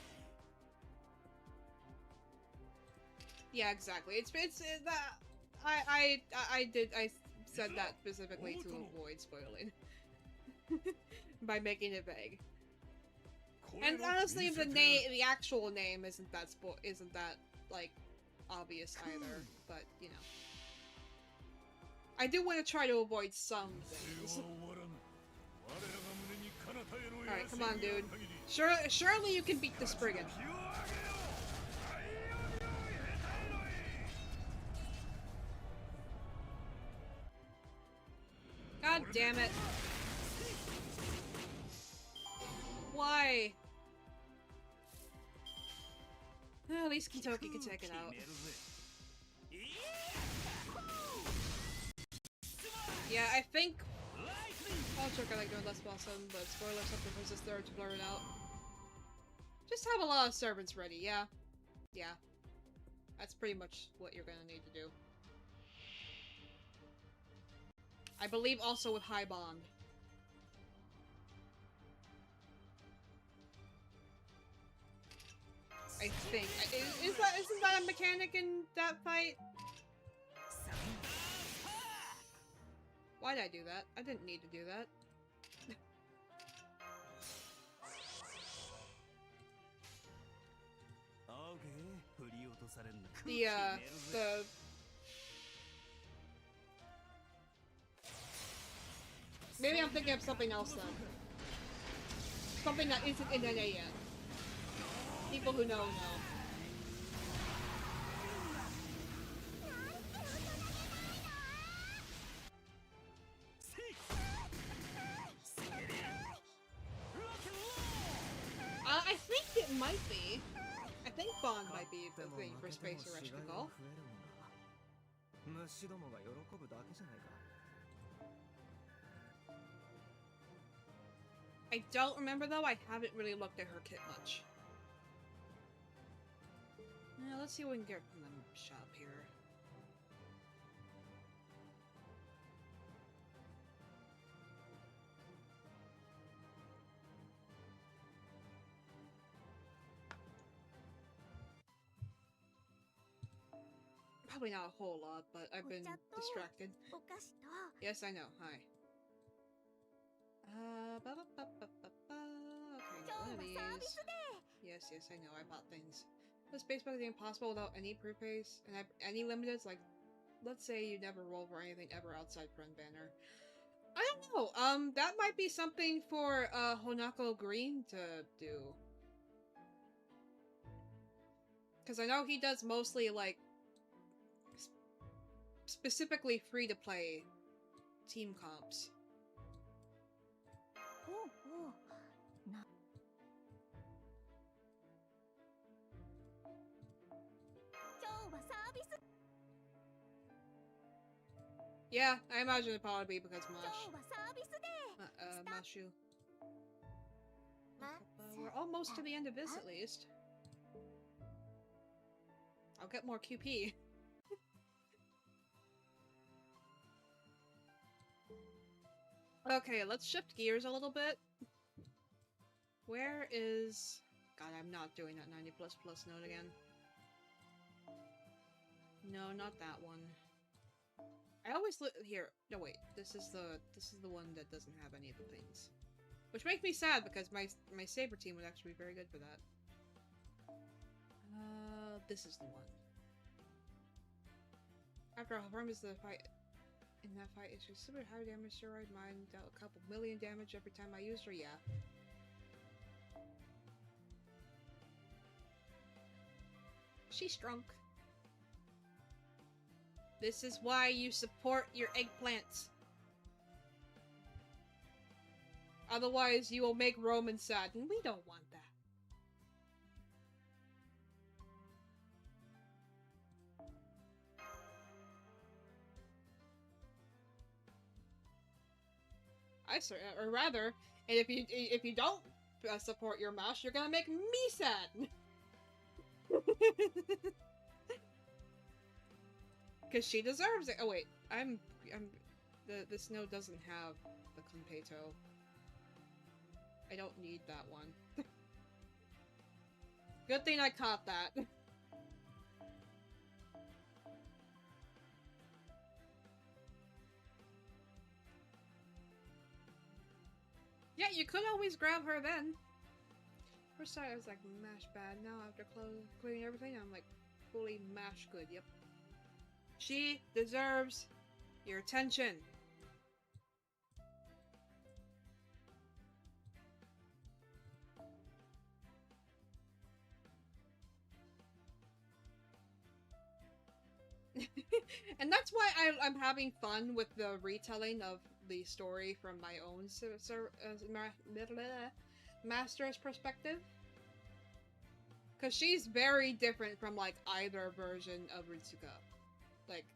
Yeah, exactly. It's that I said that specifically to avoid spoiling by making it vague. And honestly, the actual name isn't that like obvious either. But you know, I do want to try to avoid some things. All right, come on, dude. Surely you can beat the Spriggan. God damn it! Why? At least Kitoki can take it out. Yeah, I think I'll check out like doing less awesome, but spoiler something was just there to blur it out. Just have a lot of servants ready, yeah. Yeah. That's pretty much what you're gonna need to do. I believe also with High Bond. I think. Isn't that a mechanic in that fight? Why did I do that? I didn't need to do that. The maybe I'm thinking of something else then. Something that isn't in NA yet. People who know. I think it might be. I think Bond might be the thing for Space Ereshkigal. I don't remember though, I haven't really looked at her kit much. Now let's see what we can get from the shop here. Probably not a whole lot, but I've been distracted. Yes, I know. Hi. Okay, one of these. Yes, I know. I bought things. The Spacebug is impossible without any prepays and have any limiteds. Like, let's say you never roll for anything ever outside Front Banner. I don't know. That might be something for Honako Green to do. Because I know he does mostly like specifically free-to-play team comps. Yeah, I imagine it'd probably be because Mash. Mashu. We're almost to the end of this, at least. I'll get more QP. Okay, let's shift gears a little bit. Where is... God, I'm not doing that 90++ note again. No, not that one. I always look here. No, wait. This is the one that doesn't have any of the things, which makes me sad because my Saber team would actually be very good for that. This is the one. After all, Harm is the fight. In that fight, it's just super high damage steroid. Mine dealt a couple million damage every time I used her. Yeah. She's drunk. This is why you support your eggplants. Otherwise, you will make Roman sad, and we don't want that. Or rather, and if you don't support your mouse, you're gonna make me sad. Because she deserves it. Oh wait, the snow doesn't have the Conpeto. I don't need that one. Good thing I caught that. Yeah, you could always grab her then. First time I was like, mash bad. Now after cleaning everything, I'm like, fully mash good. Yep. She deserves your attention. And that's why I'm having fun with the retelling of the story from my own master's perspective. Because she's very different from, like, either version of Ritsuka. Like,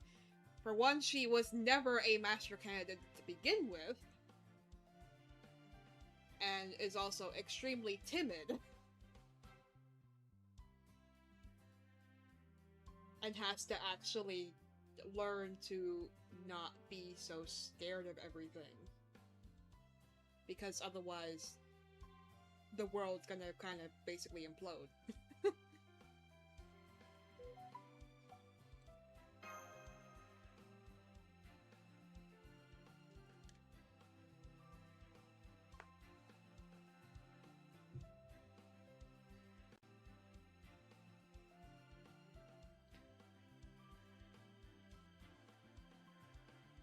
for one, she was never a master candidate to begin with. And is also extremely timid. And has to actually learn to not be so scared of everything. Because otherwise, the world's gonna kind of basically implode.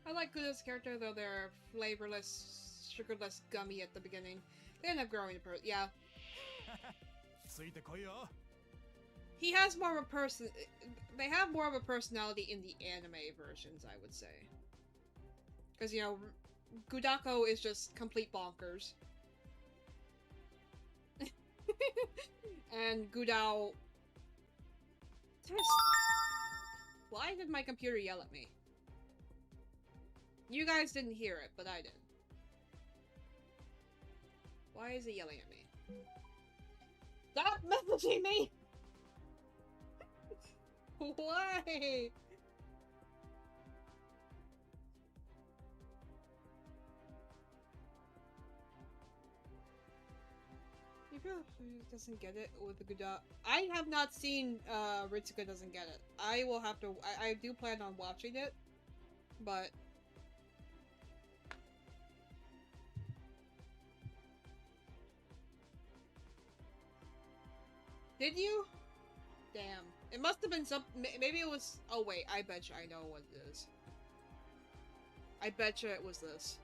I like Guda's character, though they're flavorless, sugarless gummy at the beginning. They end up growing apart. Yeah. He has more of a person. They have more of a personality in the anime versions, I would say. Because, you know, Gudako is just complete bonkers. And Gudao... Why did my computer yell at me? You guys didn't hear it, but I did. Why is it yelling at me? Stop messaging me! Why? You feel doesn't get it with the Guda. I have not seen Ritsuka doesn't get it. I will have to. I do plan on watching it, but. Did you? Damn. It must have been some. Maybe it was. Oh wait, I bet you I know what it is. I bet you it was this.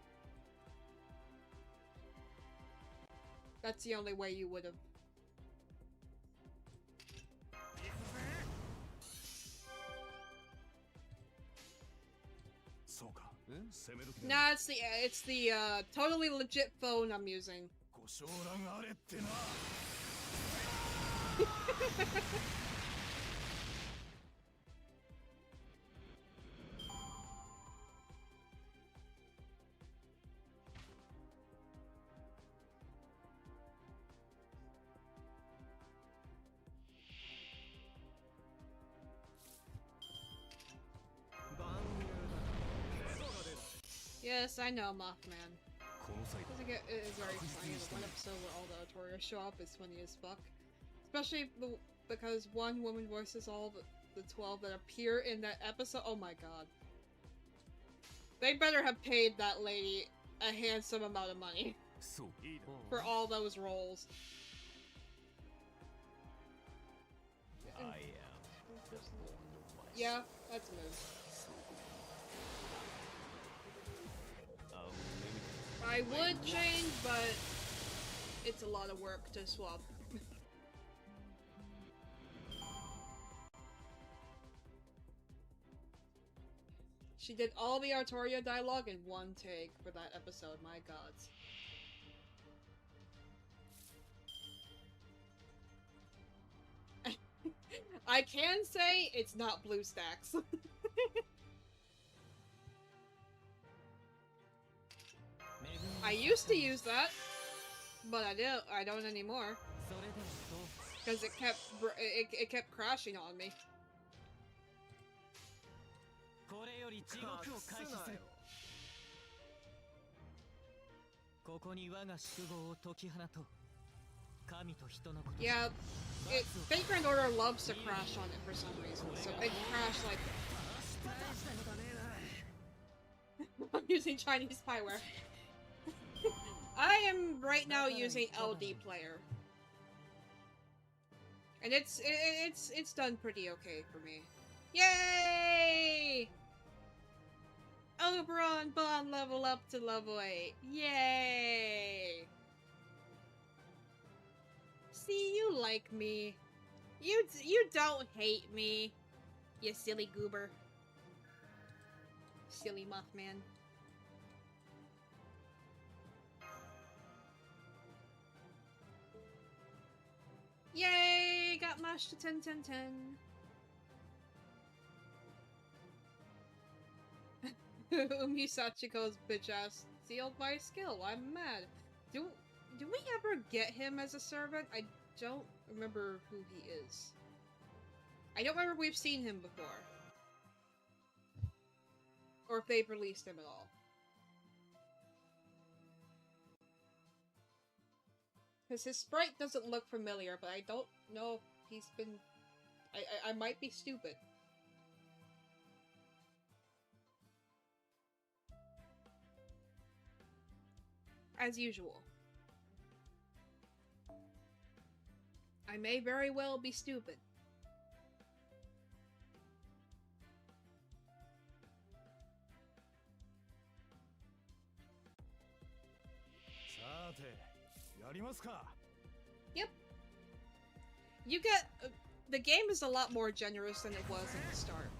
That's the only way you would have. Nah, it's the totally legit phone I'm using. Yes, I know, Mothman. Doesn't get it is very funny. The one episode where all the Artorias show up is funny as fuck. Especially because one woman voices all the 12 that appear in that episode. Oh my god. They better have paid that lady a handsome amount of money for all those roles. Yeah, that's a move. I would change, but it's a lot of work to swap. She did all the Artoria dialogue in one take for that episode, my gods. I can say it's not BlueStacks. I used to use that, but I don't anymore. Because it kept crashing on me. これより地獄を開始する。ここに我が宿業を解き放とう。神と人のこと。Yeah, Fate Grand Order loves to crash on it for some reason, so it crashed like. I'm using Chinese spyware. I am right now using LD Player, and it's done pretty okay for me. Yay! Oberon Bond level up to level 8. Yay! See, you like me. You don't hate me, you silly goober. Silly Mothman. Yay! Got mashed to 10, 10, 10. Umi Sachiko's bitch ass sealed my skill. I'm mad. Do we ever get him as a servant? I don't remember who he is. I don't remember if we've seen him before. Or if they've released him at all. Because his sprite doesn't look familiar, but I don't know if he's been... I might be stupid. As usual. I may very well be stupid. Yep. You get... the game is a lot more generous than it was at the start.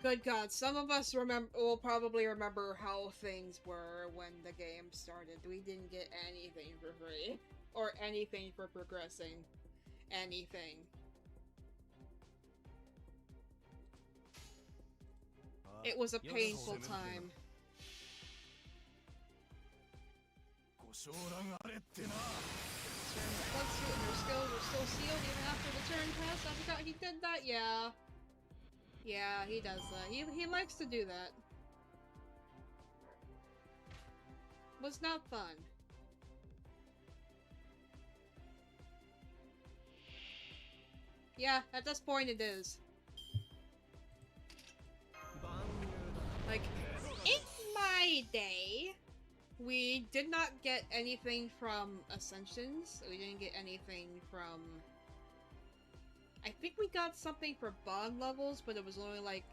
Good God, some of us will probably remember how things were when the game started. We didn't get anything for free. Or anything for progressing. Anything. It was a painful time. Bloodsuit and her skills were still sealed even after the turn passed. I forgot he did that? Yeah. Yeah, he does that. He likes to do that. Was not fun. Yeah, at this point it is. Like, in my day, we did not get anything from Ascensions. We didn't get anything from... I think we got something for bond levels, but it was only like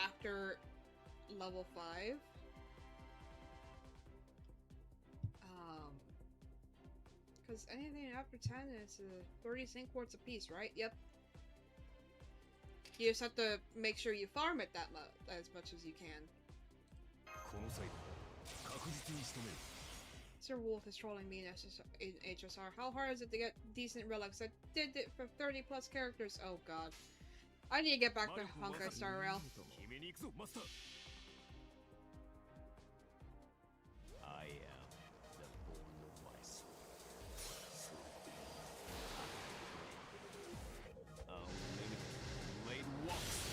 after level 5. Because anything after 10 is 30 sync quartz a piece, right? Yep. You just have to make sure you farm it that as much as you can. Sir Wolf is trolling me in HSR. How hard is it to get decent relics? I did it for 30 plus characters. Oh god. I need to get back to Honkai Star Rail. I am the bone of my soul. Unlimited blade walks.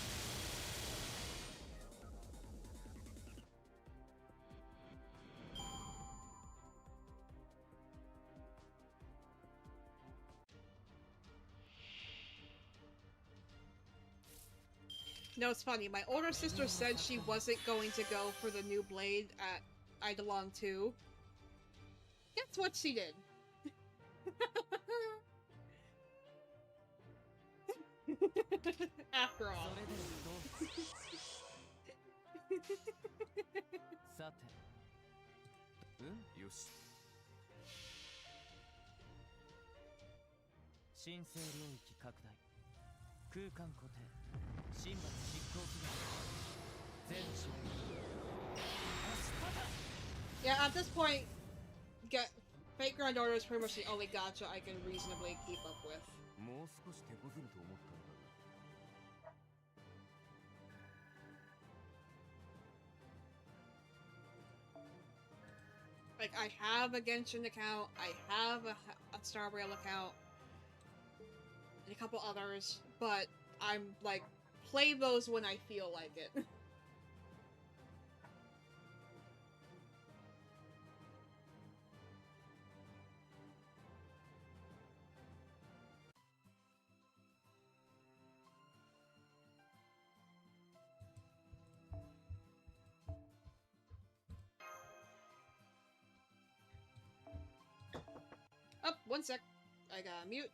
No, it's funny. My older sister said she wasn't going to go for the new blade at Eidolon 2. Guess what she did? After all. さてよし。神聖領域拡大、空間固定、神罰執行期限、全種類。 Yeah, at this point, Fate Grand Order is pretty much the only gacha I can reasonably keep up with. もう少し手こずると思ったんだが。 Like, I have a Genshin account, I have a Star Rail account, and a couple others, but I'm, like, play those when I feel like it. Oh, one sec. I gotta mute.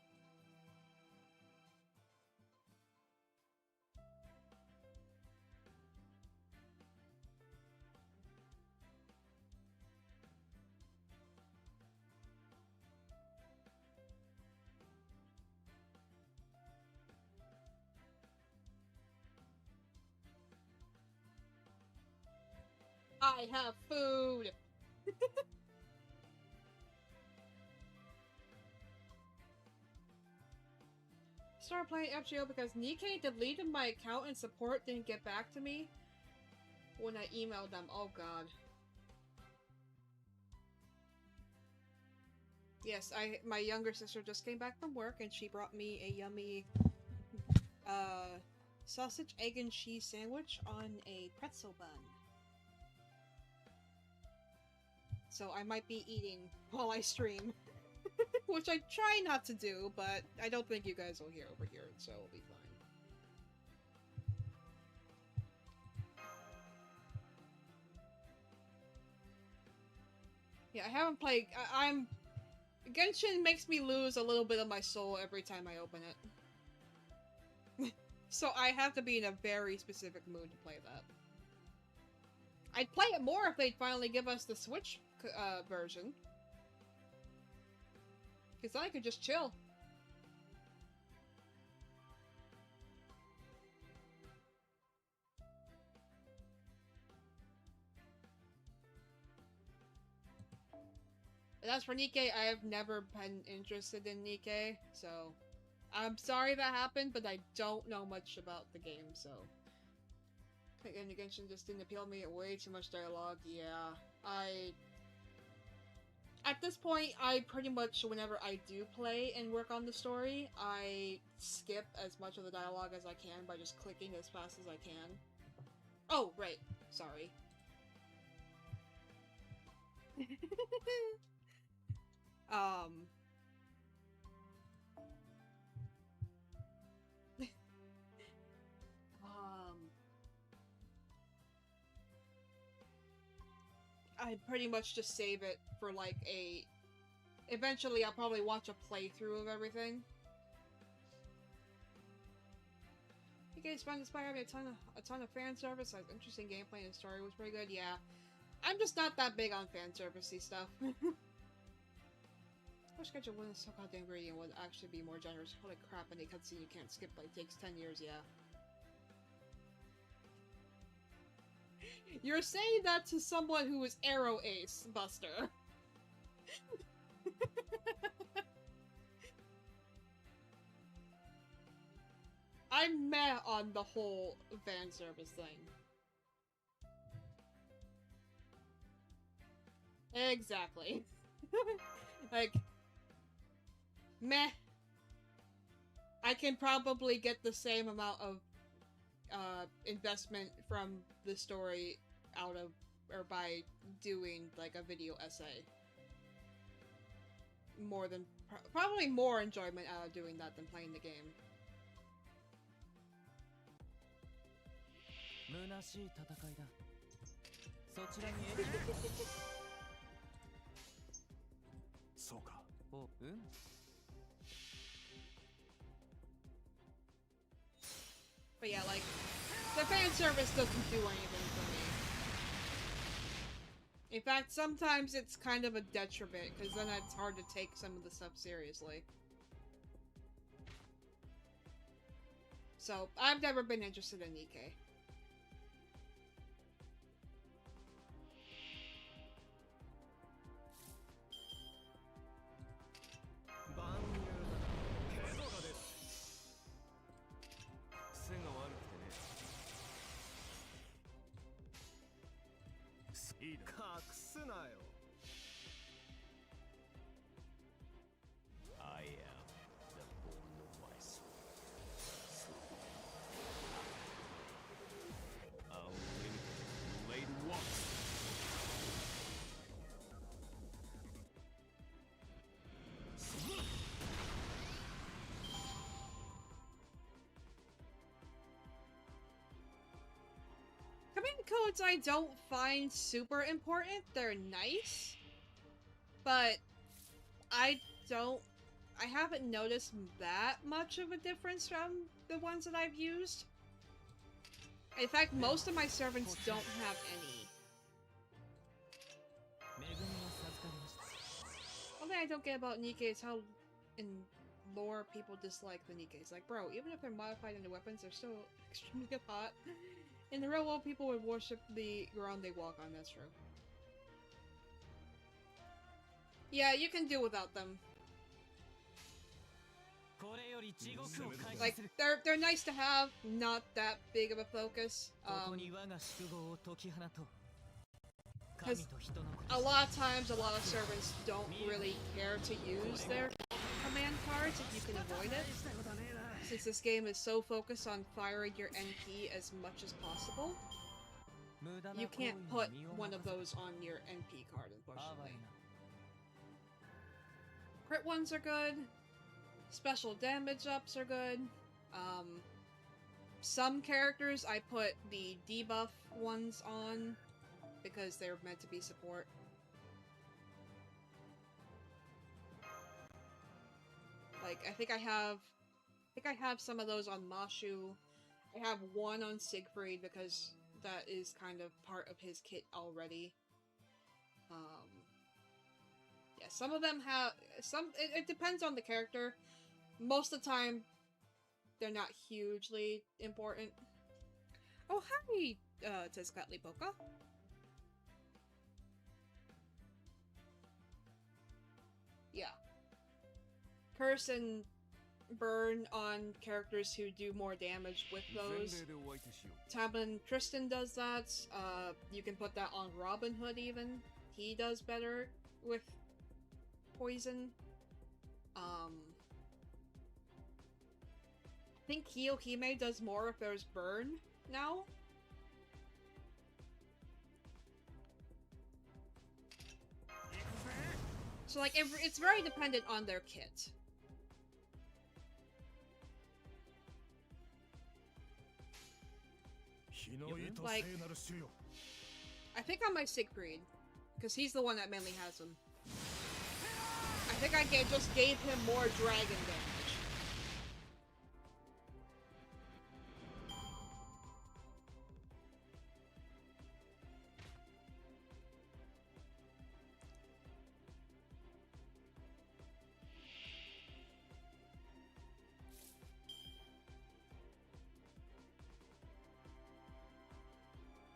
I have food! Started playing FGO because Nikkei deleted my account and support didn't get back to me when I emailed them. Oh god. Yes, my younger sister just came back from work and she brought me a yummy sausage, egg, and cheese sandwich on a pretzel bun. So I might be eating while I stream. Which I try not to do, but I don't think you guys will hear over here, so it'll be fine. Yeah, I haven't played. I'm Genshin makes me lose a little bit of my soul every time I open it. So I have to be in a very specific mood to play that. I'd play it more if they'd finally give us the Switch version. Because then I could just chill. And as for Nikkei, I have never been interested in Nikkei, so I'm sorry that happened, but I don't know much about the game, so. Again, Genshin just didn't appeal to me. Way too much dialogue. Yeah, at this point, I pretty much, whenever I do play and work on the story, I skip as much of the dialogue as I can by just clicking as fast as I can. Oh, right. Sorry. I pretty much just save it for like a... Eventually I'll probably watch a playthrough of everything. You guys found this by having a ton of fan service, has interesting gameplay, and the story was pretty good. Yeah. I'm just not that big on fan servicey stuff. I wish Schedule wasn't so goddamn greedy and would actually be more generous. Holy crap, any cutscene you can't skip like takes 10 years, yeah. You're saying that to someone who is Arrow Ace, Buster. I'm meh on the whole fan service thing. Exactly. Like, meh. I can probably get the same amount of investment from the story out of, or by doing like a video essay. More than, probably more enjoyment out of doing that than playing the game. 虚しい戦いだ。そちらにエリア。そうか。お、うん。 But yeah, like, the fan service doesn't do anything for me. In fact, sometimes it's kind of a detriment, because then it's hard to take some of the stuff seriously. So, I've never been interested in Nikkei. I am the bone of my soul. Unlimited blade walks. Command codes I don't find super important. They're nice. But I haven't noticed that much of a difference from the ones that I've used. In fact, most of my servants don't have any. One thing I don't get about Nikkei is how in lore people dislike the Nikkeis. Like, bro, even if they're modified into weapons, they're still extremely hot. In the real world, people would worship the ground they walk on, that's true. Yeah, you can do without them. Like, they're nice to have, not that big of a focus. Because a lot of times, a lot of servants don't really care to use their command cards if you can avoid it. Since this game is so focused on firing your NP as much as possible, you can't put one of those on your NP card, unfortunately. Crit ones are good. Special damage ups are good. Some characters I put the debuff ones on because they're meant to be support. Like, I think I have some of those on Mashu. I have one on Siegfried because that is kind of part of his kit already. Yeah, some of them have it depends on the character. Most of the time, they're not hugely important. Oh, hi, Tezcatli Boca. Yeah. Curse and burn on characters who do more damage with those. Tamlin Tristan does that. You can put that on Robin Hood even. He does better with poison. I think Kiyohime does more if there's burn now. So like, it's very dependent on their kit. Like, I think on my Siegfried, because he's the one that mainly has them. I think I just gave him more dragon damage.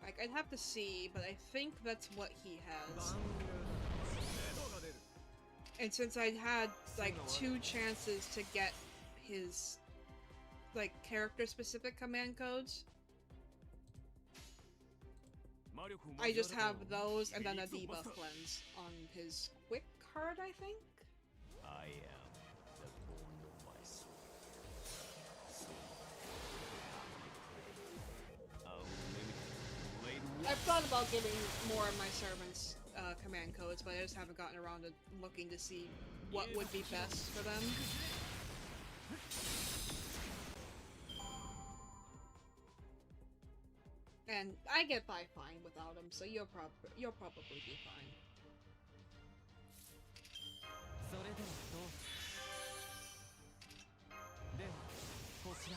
Like, I'd have to see, but I think that's what he has. And since I had, like, 2 chances to get his, like, character-specific command codes, I just have those and then a debuff cleanse on his quick card, I think? I am the bone of my soul. I've thought about giving more of my servants command codes, but I just haven't gotten around to looking to see what would be best for them. And I get by fine without them, so you'll probably be fine. それではどうではこちら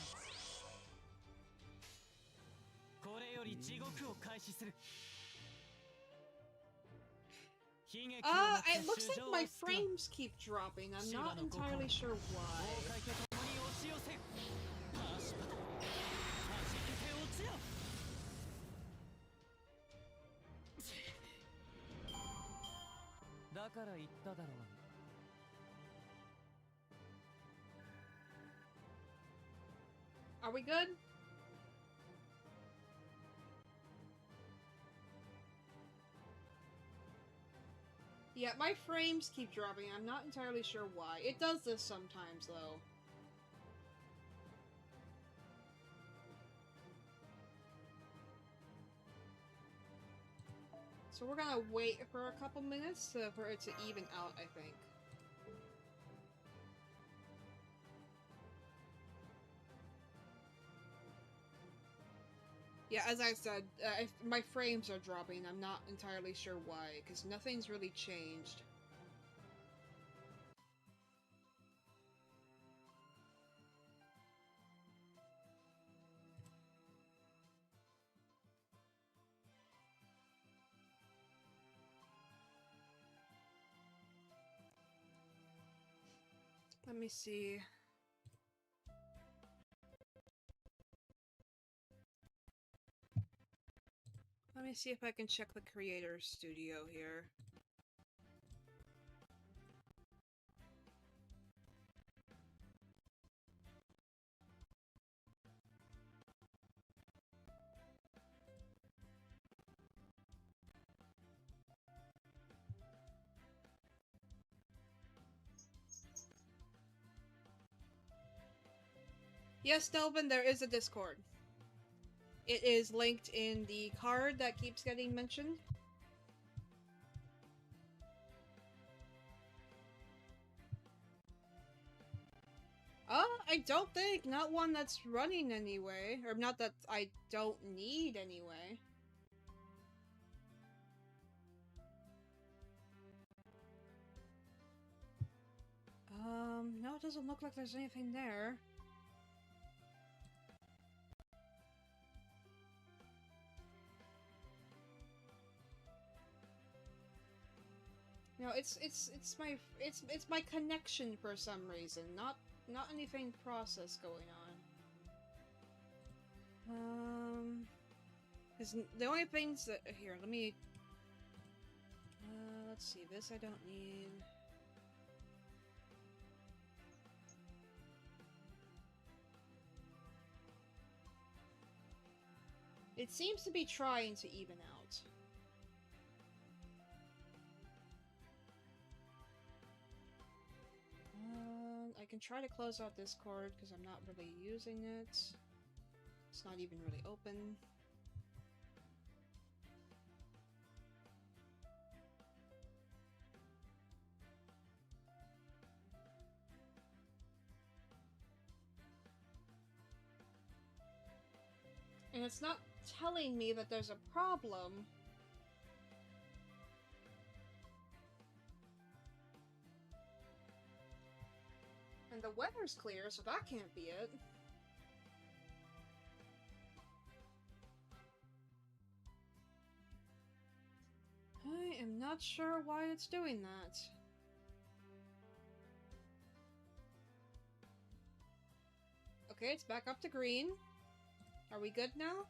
これより地獄を開始する It looks like my frames keep dropping. I'm not entirely sure why. 崩壊とともに押し寄せよ。パシパタ弾けて落ちよ。だから言っただろう。 Are we good? Yeah, my frames keep dropping. I'm not entirely sure why. It does this sometimes, though. So we're gonna wait for a couple minutes for it to even out, I think. Yeah, as I said, my frames are dropping. I'm not entirely sure why, because nothing's really changed. Let me see. Let me see if I can check the creator's studio here. Yes, Delvin, there is a Discord. It is linked in the card that keeps getting mentioned. I don't think. Not one that's running anyway. Or not that I don't need anyway. No, it doesn't look like there's anything there. No, it's my connection for some reason, not anything process going on. Is the only things that here. Let me. Let's see. This I don't need. It seems to be trying to even out. I can try to close out Discord because I'm not really using it. It's not even really open. And it's not telling me that there's a problem. And the weather's clear, so that can't be it. I am not sure why it's doing that. Okay, it's back up to green. Are we good now?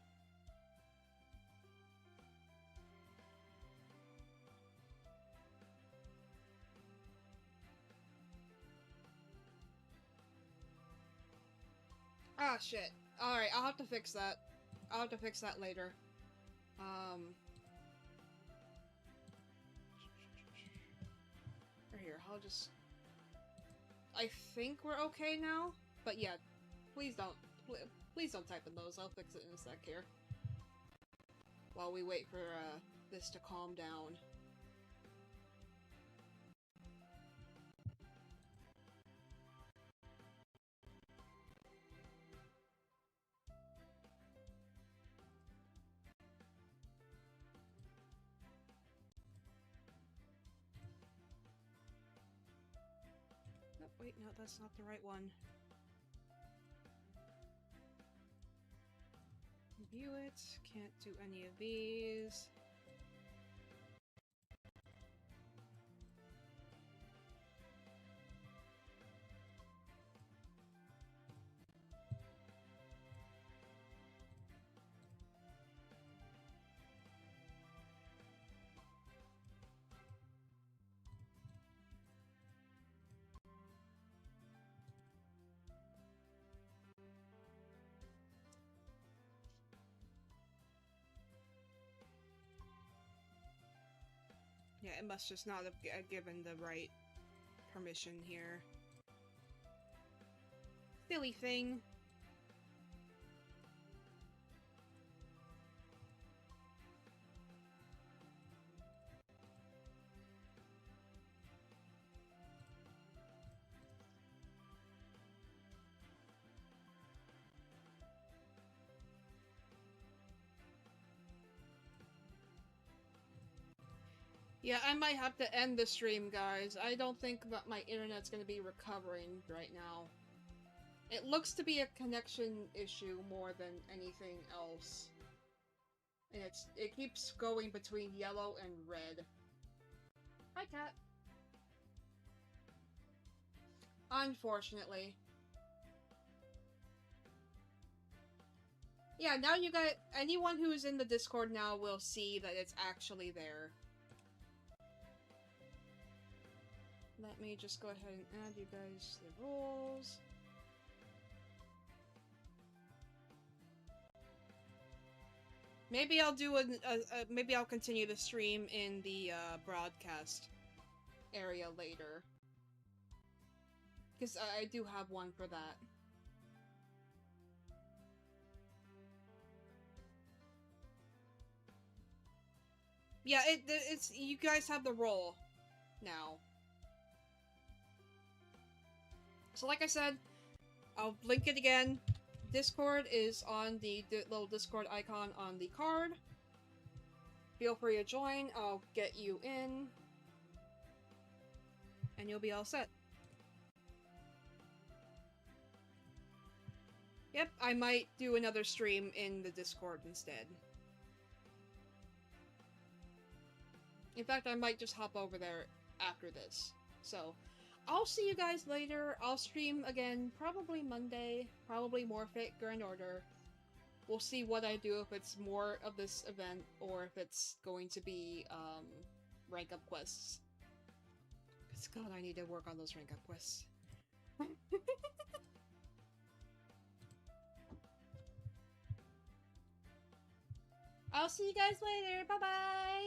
Ah, shit. Alright, I'll have to fix that. I'll have to fix that later. Or here, I'll just... I think we're okay now? But yeah, please don't type in those. I'll fix it in a sec here. While we wait for, this to calm down. Wait, no, that's not the right one. View it. Can't do any of these. I must just not have given the right permission here. Silly thing. Yeah, I might have to end the stream, guys. I don't think that my internet's gonna be recovering right now. It looks to be a connection issue more than anything else. And it keeps going between yellow and red. Hi, cat. Unfortunately. Yeah, now you guys, anyone who is in the Discord now will see that it's actually there. Let me just go ahead and add you guys the rules. Maybe I'll do maybe I'll continue the stream in the broadcast area later. Because I do have one for that. Yeah, it's you guys have the role now. So like I said, I'll link it again. Discord is on the little Discord icon on the card. Feel free to join. I'll get you in. And you'll be all set. Yep, I might do another stream in the Discord instead. In fact, I might just hop over there after this. So, I'll see you guys later. I'll stream again, probably Monday, probably Morphic Grand Order. We'll see what I do, if it's more of this event, or if it's going to be, rank up quests. Because, God, I need to work on those rank up quests. I'll see you guys later. Bye-bye!